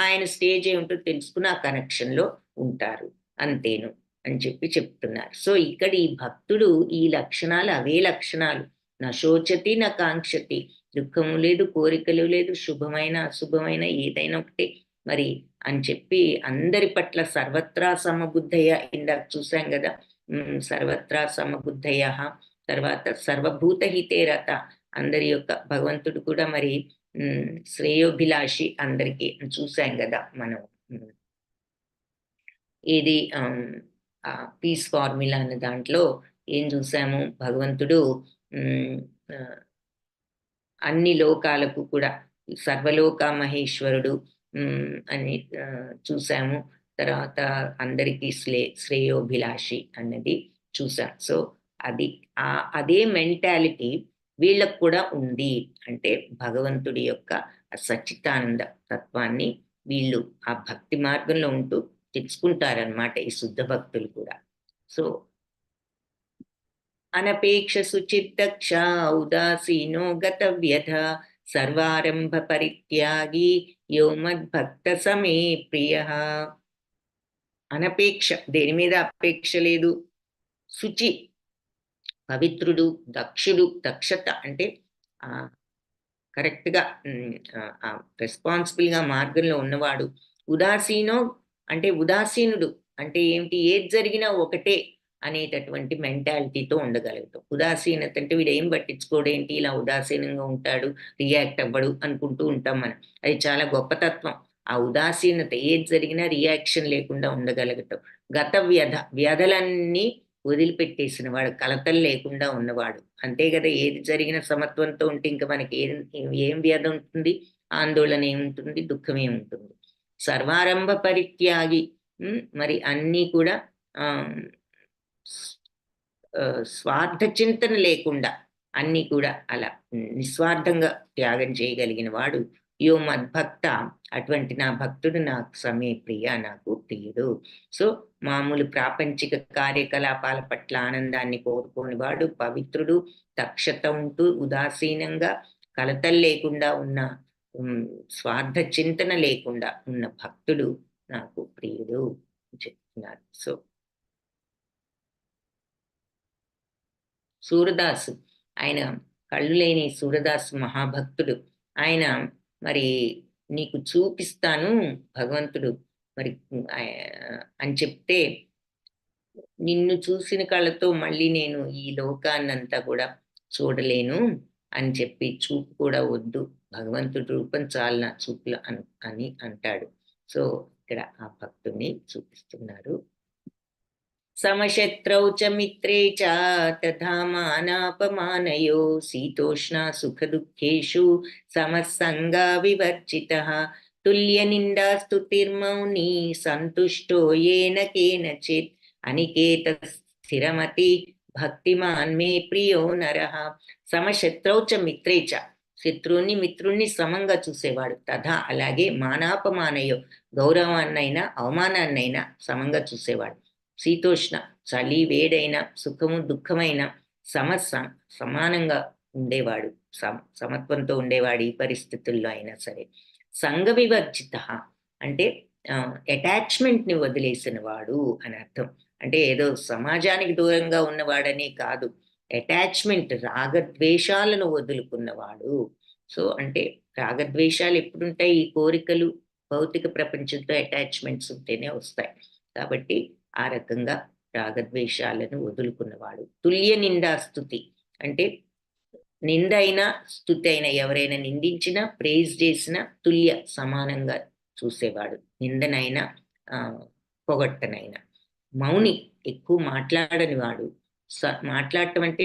ఆయన స్టేజ్ ఏమిటో తెలుసుకొని ఆ కనెక్షన్‌లో ఉంటారు. అంతేను అని చెప్తున్నారు. సో, ఇక్కడ ఈ భక్తుడు ఈ లక్షణాలు అవే లక్షణాలు. నా శోచతి నా కాంక్షతి, దుఃఖము లేదు, కోరికలు లేదు, శుభమైన అశుభమైన ఏదైనా ఒకటే మరి అని చెప్పి అందరి పట్ల సర్వత్రా సమబుద్ధయ, ఇందాక చూసాం కదా. సర్వత్రా సమబుద్ధయ, తర్వాత సర్వభూత హితే రత, అందరి యొక్క భగవంతుడు కూడా మరి శ్రేయోభిలాషి అందరికీ చూసాం కదా మనం. ఇది పీస్ ఫార్ములా అనే దాంట్లో ఏం చూసాము, భగవంతుడు అన్ని లోకాలకు కూడా సర్వలోక మహేశ్వరుడు అని చూసాము. తర్వాత అందరికీ శ్రేయోభిలాషి అన్నది చూసాం. సో, అది అదే మెంటాలిటీ వీళ్ళకు కూడా ఉంది. అంటే భగవంతుడి యొక్క సచ్చిదానంద తత్వాన్ని వీళ్ళు ఆ భక్తి మార్గంలో ఉంటూ తెచ్చుకుంటారనమాట ఈ శుద్ధ భక్తులు కూడా. సో, అనపేక్ష సుచిద్దక్ష ఉదాసీనో గతవ్యథ సర్వారంభ పరిత్యాగి యో మద్భక్త సమే ప్రియ. అనపేక్ష, దేని మీద అపేక్ష లేదు. శుచి, పవిత్రుడు, దక్షుడు, దక్షత అంటే కరెక్ట్గా రెస్పాన్సిబుల్గా మార్గంలో ఉన్నవాడు. ఉదాసీనో అంటే ఉదాసీనుడు అంటే ఏమిటి, ఏది జరిగినా ఒకటే అనేటటువంటి మెంటాలిటీతో ఉండగలుగుతాం. ఉదాసీనత అంటే వీడు ఏం పట్టించుకోడేంటి, ఇలా ఉదాసీనంగా ఉంటాడు, రియాక్ట్ అవ్వడు అనుకుంటూ ఉంటాం మనం. అది చాలా గొప్ప తత్వం. ఆ ఉదాసీనత ఏది జరిగినా రియాక్షన్ లేకుండా ఉండగలుగుతాం. గత వ్యధలన్నీ వదిలిపెట్టేసిన వాడు, కలతలు లేకుండా ఉన్నవాడు. అంతే కదా, ఏది జరిగినా సమత్వంతో ఉంటే ఇంక మనకి ఏం వ్యధ ఉంటుంది, ఆందోళన ఏముంటుంది, దుఃఖం ఏముంటుంది. సర్వారంభ పరిత్యాగి, మరి అన్నీ కూడా స్వార్థ చింతన లేకుండా అన్నీ కూడా అలా నిస్వార్థంగా త్యాగం చేయగలిగిన వాడు యో మద్భక్త, అటువంటి నా భక్తుడు నాకు సమే ప్రియ, నాకు ప్రియుడు. సో, మామూలు ప్రాపంచిక కార్యకలాపాల పట్ల ఆనందాన్ని కోరుకోని వాడు, పవిత్రుడు, దక్షత ఉంటూ ఉదాసీనంగా కలతలు లేకుండా ఉన్న, స్వార్థ చింతన లేకుండా ఉన్న భక్తుడు నాకు ప్రియుడు చెప్తున్నారు. సో, సూరదాసు, ఆయన కళ్ళు లేని సూరదాసు మహాభక్తుడు. ఆయన మరి నీకు చూపిస్తాను భగవంతుడు మరి అని చెప్తే నిన్ను చూసిన కళ్ళతో మళ్ళీ నేను ఈ లోకాన్నంతా కూడా చూడలేను అని చెప్పి చూపు కూడా వద్దు, భగవంతుడి రూపం చాలు నా చూపులు అని అంటాడు. సో ఇక్కడ ఆ భక్తుని చూపిస్తున్నారు. సమశత్రౌ చ మిత్రే చ తథా మానాపమానయో శీతోష్ణ సుఖ దుఃఖేషు సమస్సంగా వివర్జితః తుల్య నిందా స్తుతిర్మౌని సంతుష్టో येन కేనచిత్ అనికేత స్థిరమతి భక్తిమాన్ మే ప్రియో నరః. సమశత్రౌ చ మిత్రే చ, శత్రువుని మిత్రుణ్ణి సమంగా చూసేవాడు. తథా అలాగే మానాపమానయో, గౌరవాన్నైనా అవమానాన్నైనా సమంగా చూసేవాడు. శీతోష్ణ, చలి వేడైన, సుఖము దుఃఖమైన సమానంగా ఉండేవాడు, సమత్వంతో ఉండేవాడు ఈ పరిస్థితుల్లో అయినా సరే. సంఘ వివర్జిత అంటే అటాచ్మెంట్ ని వదిలేసిన వాడు అని అర్థం. అంటే ఏదో సమాజానికి దూరంగా ఉన్నవాడనే కాదు, అటాచ్మెంట్, రాగద్వేషాలను వదులుకున్నవాడు. సో అంటే రాగద్వేషాలు ఎప్పుడుంటాయి? ఈ కోరికలు, భౌతిక ప్రపంచంతో అటాచ్మెంట్స్ ఉంటేనే వస్తాయి. కాబట్టి ఆ రకంగా రాగద్వేషాలను వదులుకున్నవాడు. తుల్య నిందా స్తుతి అంటే నింద అయినా స్తుతి అయినా, ఎవరైనా నిందించినా ప్రేజ్ చేసినా తుల్య సమానంగా చూసేవాడు, నిందనైనా పొగట్టనైనా. మౌని, ఎక్కువ మాట్లాడని వాడు. మాట్లాడటం అంటే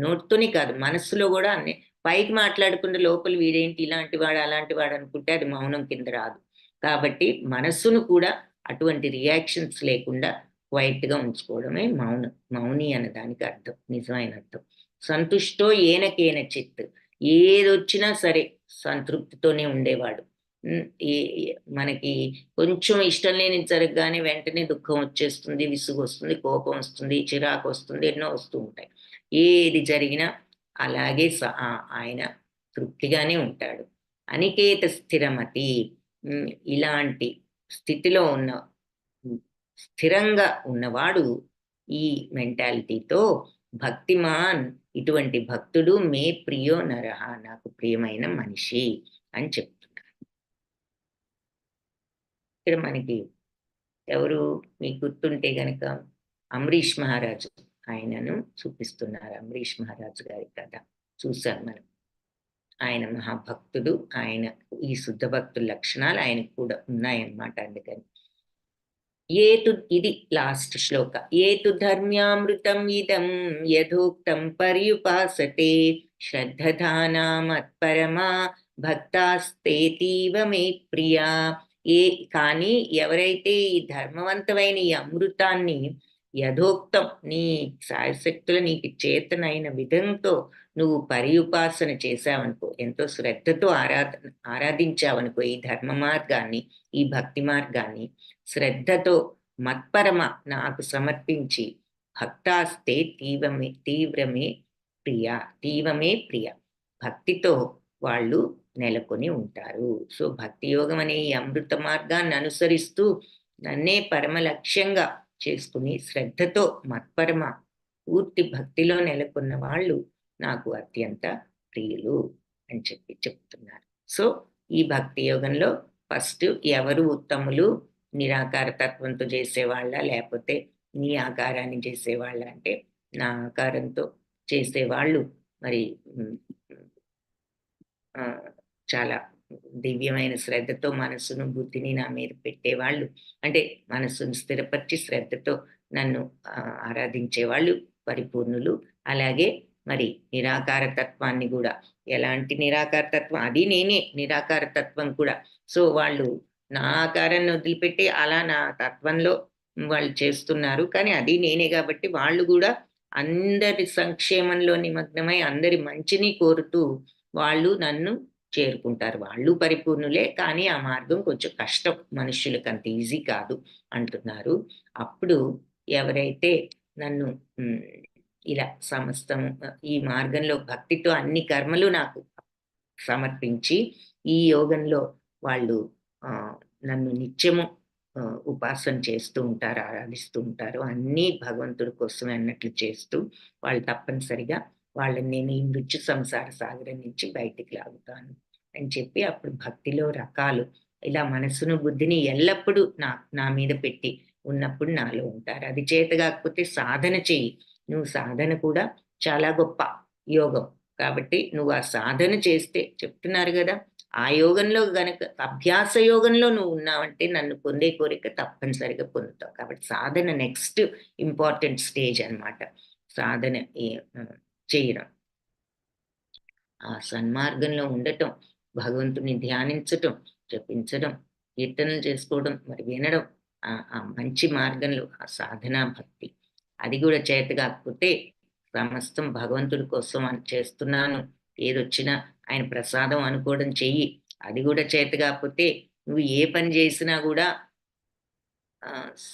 నోటితోనే కాదు, మనస్సులో కూడా అన్ని. పైకి మాట్లాడకుండా లోపల వీడేంటి ఇలాంటి వాడు అలాంటి వాడు అనుకుంటే అది మౌనం కింద రాదు. కాబట్టి మనస్సును కూడా అటువంటి రియాక్షన్స్ లేకుండా క్వైట్ గా ఉంచుకోవడమే మౌనం. మౌని అనే దానికి అర్థం, నిజమైన అర్థం. సంతుష్టో ఏన కేనచిత్, ఏదొచ్చినా సరే సంతృప్తితోనే ఉండేవాడు. మనకి కొంచెం ఇష్టం లేని జరగగానే వెంటనే దుఃఖం వచ్చేస్తుంది, విసుగు వస్తుంది, కోపం వస్తుంది, చిరాకు వస్తుంది, ఎన్నో వస్తూ ఉంటాయి. ఏది జరిగినా అలాగే ఆయన తృప్తిగానే ఉంటాడు. అనికేత స్థిరమతి, ఇలాంటి స్థితిలో ఉన్న, స్థిరంగా ఉన్నవాడు ఈ మెంటాలిటీతో భక్తిమాన్, ఇటువంటి భక్తుడు మే ప్రియో నరహ, నాకు ప్రియమైన మనిషి అని చెప్తున్నారు. ఇక్కడ మనకి ఎవరు మీకు గుర్తుంటే గనక అంబరీష్ మహారాజు, ఆయనను చూపిస్తున్నారు. అంబరీష్ మహారాజు గారి కథ చూసాం మనం. ఆయన మహాభక్తుడు, ఆయన ఈ శుద్ధ భక్తుల లక్షణాలు ఆయనకు కూడా ఉన్నాయన్నమాట. అందుకని ఇది లాస్ట్ శ్లోక. ఏతు ధర్మ్యామృతం ఇదం యథోక్తం పర్యుపాసతే శ్రద్ధధానా మత్పరమా భక్తాస్తేతీవ మే ప్రియా. కానీ ఎవరైతే ఈ ధర్మవంతమైన ఈ అమృతాన్ని యథోక్తం, నీ శాయశక్తుల నీకు చేతనైన విధంతో నువ్వు పర్యుపాసన చేశావనుకో, ఎంతో శ్రద్ధతో ఆరాధించావనుకో ఈ ధర్మ మార్గాన్ని, ఈ భక్తి మార్గాన్ని శ్రద్ధతో మత్పరమ నాకు సమర్పించి భక్తాస్తే తీవ్రమే ప్రియ, భక్తితో వాళ్ళు నెలకొని ఉంటారు. సో భక్తి యోగం అనే ఈ అమృత మార్గాన్ని అనుసరిస్తూ నన్నే పరమ లక్ష్యంగా చేసుకుని శ్రద్ధతో మత్పరమ పూర్తి భక్తిలో నెలకొన్న వాళ్ళు నాకు అత్యంత ప్రియులు అని చెప్తున్నారు. సో ఈ భక్తి యోగంలో ఫస్ట్ ఎవరు ఉత్తములు? నిరాకార తత్వంతో చేసేవాళ్ళ, లేకపోతే నీ ఆకారాన్ని చేసేవాళ్ళ అంటే నా ఆకారంతో చేసేవాళ్ళు మరి చాలా దివ్యమైన శ్రద్ధతో మనస్సును బుద్ధిని నా మీద పెట్టేవాళ్ళు, అంటే మనస్సును స్థిరపరిచి శ్రద్ధతో నన్ను ఆరాధించేవాళ్ళు పరిపూర్ణులు. అలాగే మరి నిరాకార తత్వాన్ని కూడా, ఎలాంటి నిరాకార తత్వం? అది నేనే నిరాకార తత్వం కూడా. సో వాళ్ళు నా ఆకారాన్ని వదిలిపెట్టి అలా నా తత్వంలో వాళ్ళు చేస్తున్నారు, కానీ అది నేనే కాబట్టి వాళ్ళు కూడా అందరి సంక్షేమంలో నిమగ్నమై అందరి మంచిని కోరుతూ వాళ్ళు నన్ను చేరుకుంటారు. వాళ్ళు పరిపూర్ణులే, కానీ ఆ మార్గం కొంచెం కష్టం, మనుష్యులకు అంత ఈజీ కాదు అంటున్నారు. అప్పుడు ఎవరైతే నన్ను ఇలా సమస్తం ఈ మార్గంలో భక్తితో అన్ని కర్మలు నాకు సమర్పించి ఈ యోగంలో వాళ్ళు నన్ను నిత్యము ఉపాసన చేస్తూ ఉంటారు, ఆరాధిస్తూ ఉంటారు, అన్నీ భగవంతుడి కోసమే అన్నట్లు చేస్తూ వాళ్ళు తప్పనిసరిగా వాళ్ళని నేను ఈ మృత్యు సంసార సాగరం నుంచి బయటికి లాగుతాను అని చెప్పి అప్పుడు భక్తిలో రకాలు ఇలా మనసును బుద్ధిని ఎల్లప్పుడూ నా మీద పెట్టి ఉన్నప్పుడు నాలో ఉంటారు. అది చేత కాకపోతే సాధన చెయ్యి. నువ్వు సాధన కూడా చాలా గొప్ప యోగం. కాబట్టి నువ్వు ఆ సాధన చేస్తే చెప్తున్నారు గదా! ఆ యోగంలో గనక అభ్యాస యోగంలో నువ్వు ఉన్నావంటే నన్ను పొందే కోరిక తప్పనిసరిగా పొందుతావు. కాబట్టి సాధన నెక్స్ట్ ఇంపార్టెంట్ స్టేజ్ అన్నమాట. సాధన చేయడం. ఆ సన్మార్గంలో ఉండటం, భగవంతుడిని ధ్యానించటం, జపించడం, కీర్తనలు చేసుకోవడం, మరి వినడం, ఆ మంచి మార్గంలో ఆ సాధనా భక్తి. అది గూడా చేత కాకపోతే సమస్తం భగవంతుడి కోసం అని చేస్తున్నాను. ఏదొచ్చినా ఆయన ప్రసాదం అనుకోవడం చెయ్యి. అది గూడా చేత కాకపోతే నువ్వు ఏ పని జేసినా గూడా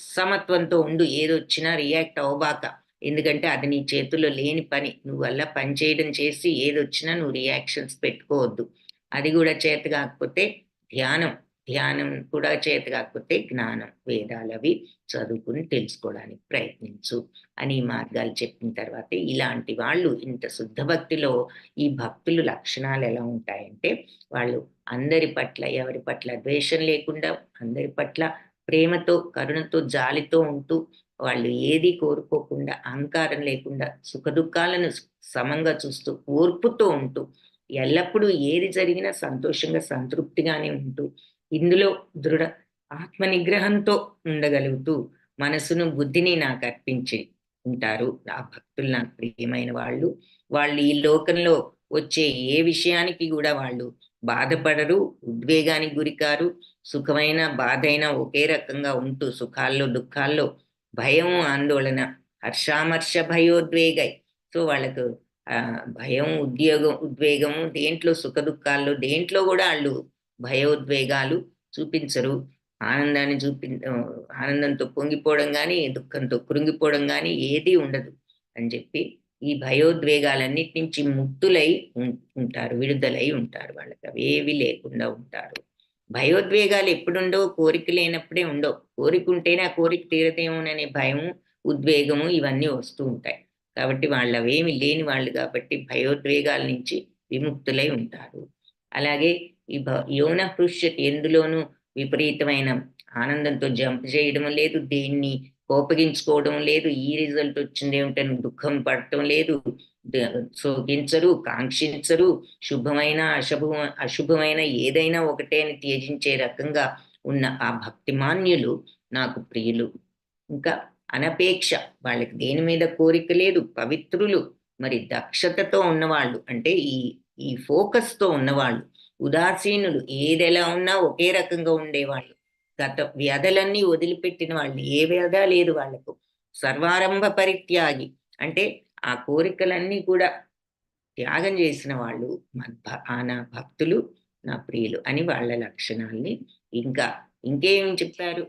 సమత్వంతో ఉండు. ఏదొచ్చినా రియాక్ట్ అవ్వబాక. ఎందుకంటే అది నీ చేతుల్లో లేని పని. నువ్వల్లా పని చేయడం చేసి ఏదొచ్చినా నువ్వు రియాక్షన్స్ పెట్టుకోవద్దు. అది గూడా చేత గాకపోతే ధ్యానం. ధ్యానం కూడా చేత గాకపోతే జ్ఞానం. వేదాలవి చదువుకుని తెలుసుకోవడానికి ప్రయత్నించు అని ఈ మార్గాలు చెప్పిన తర్వాత ఇలాంటి వాళ్ళు ఇంత శుద్ధ భక్తిలో ఈ భక్తులు లక్షణాలెలా ఉంటాయంటే వాళ్ళు అందరి పట్ల, ఎవరి పట్ల ద్వేషం లేకుండా అందరి పట్ల ప్రేమతో, కరుణతో, జాలితో ఉంటూ, వాళ్ళు ఏది కోరుకోకుండా, అహంకారం లేకుండా, సుఖదుఖాలను సమంగా చూస్తూ, ఓర్పుతో ఉంటూ, ఎల్లప్పుడూ ఏది జరిగినా సంతోషంగా, సంతృప్తిగానే ఉంటూ, ఇందులో దృఢ ఆత్మ నిగ్రహంతో ఉండగలుగుతూ, మనసును, బుద్ధిని నాకర్పించి ఉంటారు. ఆ భక్తులు నాకు ప్రియమైన వాళ్ళు. వాళ్ళు ఈ లోకంలో వచ్చే ఏ విషయానికి గూడా వాళ్ళు బాధపడరు, ఉద్వేగానికి గురికారు. సుఖమైన, బాధైనా ఒకే రకంగా ఉంటూ సుఖాల్లో, దుఃఖాల్లో భయం, ఆందోళన, హర్షామర్ష భయోద్వేగై. సో, వాళ్ళకు భయం, ఉద్వేగము దేంట్లో సుఖదుఖాల్లో దేంట్లో గూడా ఆళ్ళు భయోద్వేగాలు చూపించరు. ఆనందాన్ని ఆనందంతో పొంగిపోవడం గానీ, దుఃఖంతో కృంగిపోవడం గానీ ఏదీ ఉండదు అని చెప్పి, ఈ భయోద్వేగాలన్నిటి నుంచి ముక్తులై ఉంటారు. విడుదలై ఉంటారు. వాళ్ళకవేవి లేకుండా ఉంటారు. భయోద్వేగాలు ఎప్పుడుండవు? కోరిక లేనప్పుడే ఉండవు. కోరికుంటేనే ఆ కోరిక తీరదేమోననే భయము, ఉద్వేగము ఇవన్నీ వస్తూ ఉంటాయి. కాబట్టి వాళ్ళవేమి లేని వాళ్ళు కాబట్టి భయోద్వేగాల నుంచి విముక్తులై ఉంటారు. అలాగే ఈ యోనహృష్యతి ఎందులోనూ విపరీతమైన ఆనందంతో జంప్ చేయడం లేదు. దేన్ని కోపగించుకోవడం లేదు. ఈ రిజల్ట్ వచ్చిందేమిటని దుఃఖం పడటం లేదు. ద శోకించరు, కాంక్షించరు. శుభమైన, అశుభమైన ఏదైనా ఒకటే అని త్యజించే రకంగా ఉన్న ఆ భక్తిమాన్యులు నాకు ప్రియులు. ఇంకా అనపేక్ష వాళ్ళకి దేని మీద కోరిక లేదు. పవిత్రులు, మరి దక్షతతో ఉన్నవాళ్ళు. అంటే ఈ ఫోకస్‌తో ఉన్నవాళ్ళు. ఉదాసీనులు ఏదెలా ఉన్నా ఒకే రకంగా ఉండేవాళ్ళు. గత వ్యధలన్నీ వదిలిపెట్టిన వాళ్ళు. ఏ వ్యధ లేదు వాళ్ళకు. సర్వారంభ పరిత్యాగి. అంటే ఆ కోరికలన్నీ కూడా త్యాగం చేసిన వాళ్ళు నా భక్తులు, నా ప్రియులు అని వాళ్ళ లక్షణాల్ని ఇంకా ఇంకేం చెప్పారు?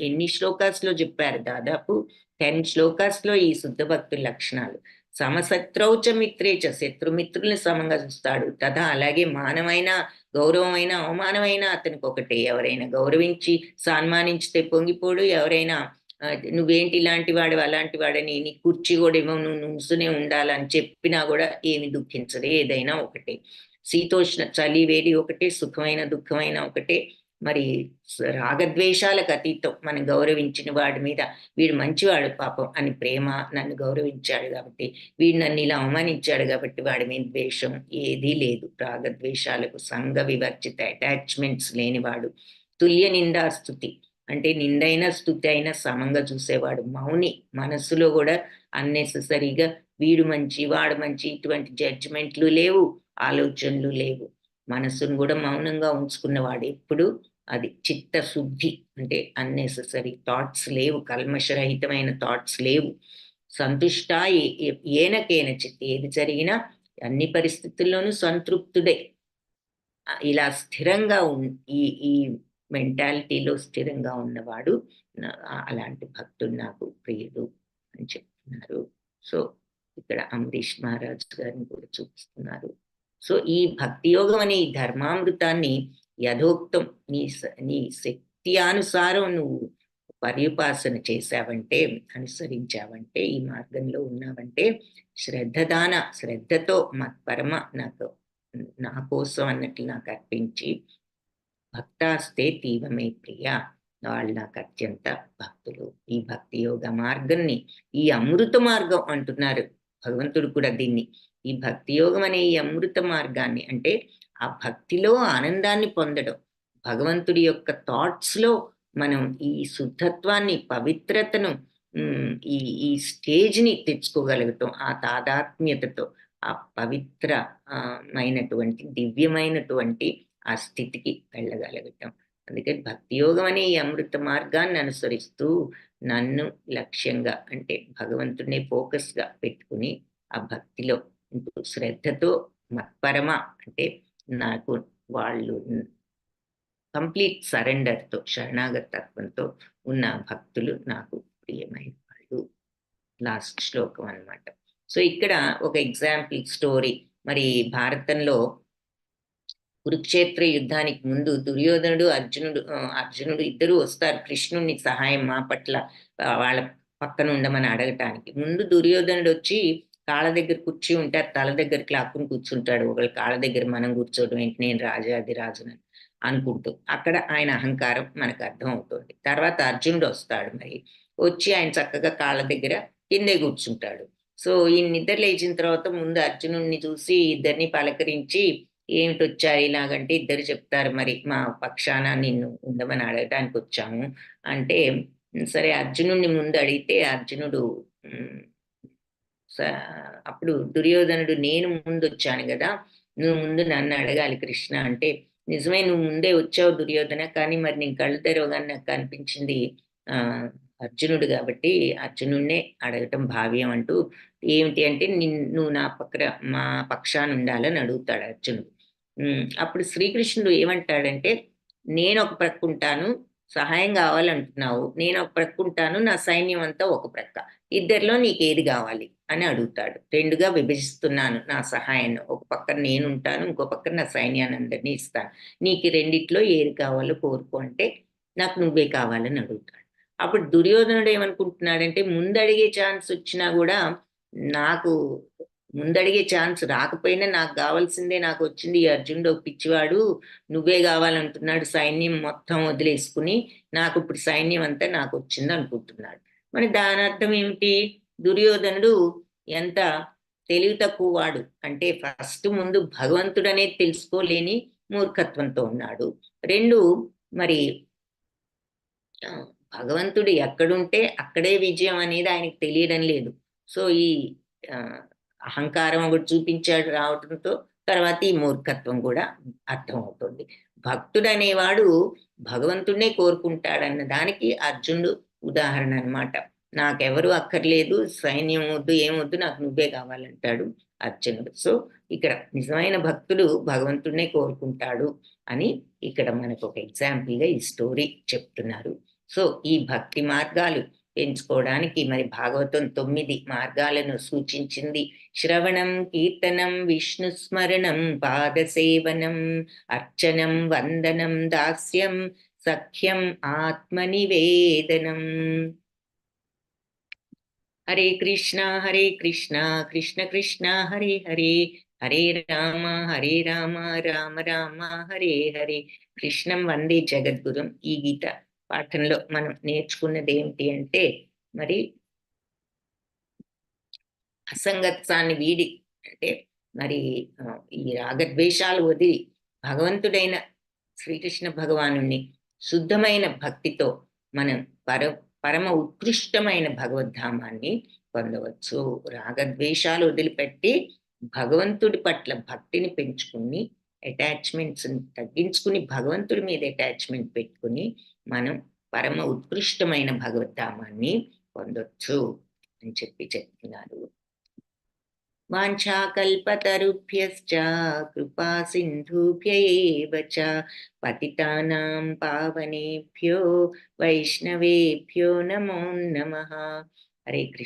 ఎన్ని శ్లోకాస్‌లో చెప్పారు? దాదాపు 10 శ్లోకాస్‌లో ఈ శుద్ధ భక్తుల లక్షణాలు. సమశత్రౌ చ మిత్రే చ శత్రుమిత్రుల్ని సమంగా చూస్తాడు. అలాగే మానమైన, గౌరవమైన, అవమానమైన అతనికొకటే. ఎవరైనా గౌరవించి, సన్మానించితే పొంగిపోడు. ఎవరైనా నువ్వేంటి ఇలాంటి వాడివి, అలాంటి వాడని, నీకు కుర్చీ గూడా ఇవ్వము, నువ్వు నుంచునే ఉండాలని చెప్పినా గూడా ఏమి దుఃఖించడు. ఏదైనా ఒకటే. శీతోష్ణ, చలి, వేడి ఒకటే. సుఖమైన, దుఃఖమైన ఒకటే. మరి రాగద్వేషాలకు అతీతం. మనం గౌరవించిన వాడి మీద వీడు మంచివాడు పాపం అని ప్రేమ, నన్ను గౌరవించాడు గాబట్టి, వీడు నన్ను ఇలా అవమానించాడు గాబట్టి వాడి మీద ద్వేషం ఏదీ లేదు. రాగద్వేషాలకు సంగ వివర్జిత అటాచ్‌మెంట్స్ లేనివాడు. తుల్య నిందా స్తుతి. అంటే నిందైన, స్తుతి అయినా సమంగా చూసేవాడు. మౌని. మనస్సులో గూడా అన్నెసెసరీగా వీడు మంచి, వాడు మంచి ఇటువంటి జడ్జ్‌మెంట్‌లు లేవు. ఆలోచనలు లేవు. మనస్సును గూడా మౌనంగా ఉంచుకున్నవాడు ఎప్పుడు అది చిత్తశుద్ధి. అంటే అన్నెసెసరీ థాట్స్ లేవు. కల్మషరహితమైన థాట్స్ లేవు. సంతుష్ట ఏన కేనచిత్. ఏది జరిగినా అన్ని పరిస్థితుల్లోనూ సంతృప్తుడే. ఇలా స్థిరంగా ఈ ఈ మెంటాలిటీలో స్థిరంగా ఉన్నవాడు అలాంటి భక్తుడు నాకు ప్రియుడు అని చెప్తున్నారు. సో, ఇక్కడ అంబరీష్ మహారాజ్ గారిని కూడా చూపిస్తున్నారు. సో, ఈ భక్తి యోగం అనే ఈ ధర్మామృతాన్ని యథోక్తం నీ శక్త్యానుసారం నువ్వు పర్యుపాసన చేశావంటే, అనుసరించావంటే, ఈ మార్గంలో ఉన్నావంటే శ్రద్ధతో మత్పరమ నా కోసం అన్నట్లు నాకు అర్పించి భక్తాస్తే తీవ మే ప్రియ. వాళ్ళు నాకు అత్యంత భక్తులు. ఈ భక్తి యోగ మార్గాన్ని, ఈ అమృత మార్గం అంటున్నారు భగవంతుడు కూడా దీన్ని. ఈ భక్తి యోగం అనే ఈ అమృత మార్గాన్ని అంటే ఆ భక్తిలో ఆనందాన్ని పొందడం, భగవంతుడి యొక్క థాట్స్‌లో మనం ఈ శుద్ధత్వాన్ని, పవిత్రతను ఈ ఈ స్టేజ్‌ని తెచ్చుకోగలుగుతాం. ఆ తాదాత్మ్యతతో, ఆ పవిత్ర మైనటువంటి, దివ్యమైనటువంటి ఆ స్థితికి వెళ్ళగలుగుతాం. అందుకని భక్తి యోగం అనే ఈ అమృత మార్గాన్ని అనుసరిస్తూ నన్ను లక్ష్యంగా అంటే భగవంతుడిని ఫోకస్‌గా పెట్టుకొని ఆ భక్తిలో ఉంటూ శ్రద్ధతో మత్పరమ అంటే నాకు వాళ్ళు కంప్లీట్ సరెండర్‌తో శరణాగత తత్వంతో ఉన్న భక్తులు నాకు ప్రియమైన వాళ్ళు. లాస్ట్ శ్లోకం అన్నమాట. సో, ఇక్కడ ఒక ఎగ్జాంపుల్ స్టోరీ మరి భారతంలో కురుక్షేత్ర యుద్ధానికి ముందు దుర్యోధనుడు, అర్జునుడు ఇద్దరూ వస్తారు కృష్ణుడిని సహాయం మా పట్ల వాళ్ళ పక్కన ఉండమని అడగటానికి. ముందు దుర్యోధనుడొచ్చి కాళ్ళ దగ్గర కూర్చొని ఉంటారు. తల దగ్గరికి లాక్కుని కూర్చుంటాడు. ఒకళ్ళ కాళ్ళ దగ్గర మనం కూర్చోవడం ఏంటి, నేను రాజాధిరాజునని అనుకుంటూ. అక్కడ ఆయన అహంకారం మనకు అర్థమవుతుంది. తర్వాత అర్జునుడొస్తాడు మరి. వచ్చి ఆయన చక్కగా కాళ్ళ దగ్గర కిందే కూర్చుంటాడు. సో, ఈయన నిద్ర లేచిన తర్వాత ముందు అర్జునుడిని చూసి ఇద్దరిని పలకరించి ఏమిటొచ్చారు ఇలాగంటే ఇద్దరు చెప్తారు మరి మా పక్షాన నిన్ను ఉండమని అడగటానికొచ్చాము. అంటే సరే అర్జునుడిని ముందు అడిగితే అర్జునుడు హ్మ్. స అప్పుడు దుర్యోధనుడు నేను ముందొచ్చాను గదా! నువ్వు ముందు నన్ను అడగాలి కృష్ణ అంటే, నిజమే నువ్వు ముందే వచ్చావు దుర్యోధన. కానీ మరి నేను కళ్ళు తెరవగానే నాకు కనిపించింది ఆహ్, అర్జునుడు గాబట్టి అర్జునుడినే అడగటం భావ్యం అంటూ ఏమిటి అంటే నువ్వు నా మా పక్షాన ఉండాలని అడుగుతాడు అర్జునుడు. అప్పుడు శ్రీకృష్ణుడు ఏమంటాడంటే, నేనొక ప్రక్కుంటాను, సహాయం గావాలంటున్నావు. నేనొక ప్రక్కుంటాను, నా సైన్యం అంతా ఒక ప్రక్క. ఇద్దరిలో నీకేది గావాలి అని అడుగుతాడు. 2గా విభజిస్తున్నాను నా సహాయాన్ని. ఒక పక్కన నేనుంటాను, ఇంకో పక్కన నా సైన్యానందరిని ఇస్తాను. నీకు రెండిట్లో ఏది కావాలో కోరుకో అంటే, నాకు నువ్వే కావాలని అడుగుతాడు. అప్పుడు దుర్యోధనుడు ఏమనుకుంటున్నాడంటే, ముందడిగే ఛాన్స్ వచ్చినా గూడా నాకు ముందడిగే ఛాన్స్ రాకపోయినా నాకు గావాల్సిందే నాకొచ్చింది. ఈ అర్జునుడు ఒక పిచ్చివాడు. నువ్వే గావాలంటున్నాడు సైన్యం మొత్తం వదిలేసుకొని. నాకిప్పుడు సైన్యం అంతా నాకొచ్చిందనుకుంటున్నాడు. మరి దానర్థం ఏమిటి? దుర్యోధనుడు ఎంత తెలివి తక్కువ వాడు. అంటే ఫస్ట్ ముందు భగవంతుడనేది తెలుసుకోలేని మూర్ఖత్వంతో ఉన్నాడు. 2 మరి ఆహ్, భగవంతుడు ఎక్కడుంటే అక్కడే విజయం అనేది ఆయనకి తెలియడం లేదు. సో, ఈ ఆహ్, అహంకారం ఒకటి చూపించాడు రావటంతో తర్వాత ఈ మూర్ఖత్వం గూడా అర్థమవుతుంది. భక్తుడనేవాడు భగవంతుడినే కోరుకుంటాడన్న దానికి అర్జునుడు ఉదాహరణ అన్నమాట. నాకెవరు అక్కర్లేదు, సైన్యం వద్దు, ఏమొద్దు నాకు నువ్వే కావాలంటాడు అర్జునుడు. సో, ఇక్కడ నిజమైన భక్తుడు భగవంతుడినే కోరుకుంటాడు అని ఇక్కడ మనకొక ఎగ్జాంపుల్‌గా ఈ స్టోరీ చెప్తున్నారు. సో, ఈ భక్తి మార్గాలు ఎంచుకోవడానికి మరి భాగవతం 9 మార్గాలను సూచించింది. శ్రవణం, కీర్తనం, విష్ణు స్మరణం, పాదసేవనం, అర్చనం, వందనం, దాస్యం, సఖ్యం, ఆత్మనివేదనం. హరే కృష్ణ కృష్ణ కృష్ణ హరే హరే, హరే రామ రామ రామ హరే హరే. కృష్ణం వందే జగద్గురుం. ఈ గీత పాఠంలో మనం నేర్చుకున్నది ఏమిటి అంటే మరి అసంగత్వాన్ని వీడి అంటే మరి ఈ రాగద్వేషాలు వదిలి భగవంతుడైన శ్రీకృష్ణ భగవానుణ్ణి శుద్ధమైన భక్తితో మనం పర పరమ ఉత్కృష్టమైన భగవద్ధామాన్ని పొందవచ్చు. రాగద్వేషాలు వదిలిపెట్టి భగవంతుడి పట్ల భక్తిని పెంచుకుని అటాచ్మెంట్స్‌ని తగ్గించుకుని భగవంతుడి మీద అటాచ్‌మెంట్ పెట్టుకొని మనం పరమ ఉత్కృష్టమైన భగవద్ధామాన్ని పొందొచ్చు అని చెప్తున్నారు. వాంఛాకల్పతరుభ్యశ్చ కృపా సింధుభ్య ఏవ చ పతితానాం పావనేభ్యో వైష్ణవేభ్యో నమో నమః. హరే కృష్ణ.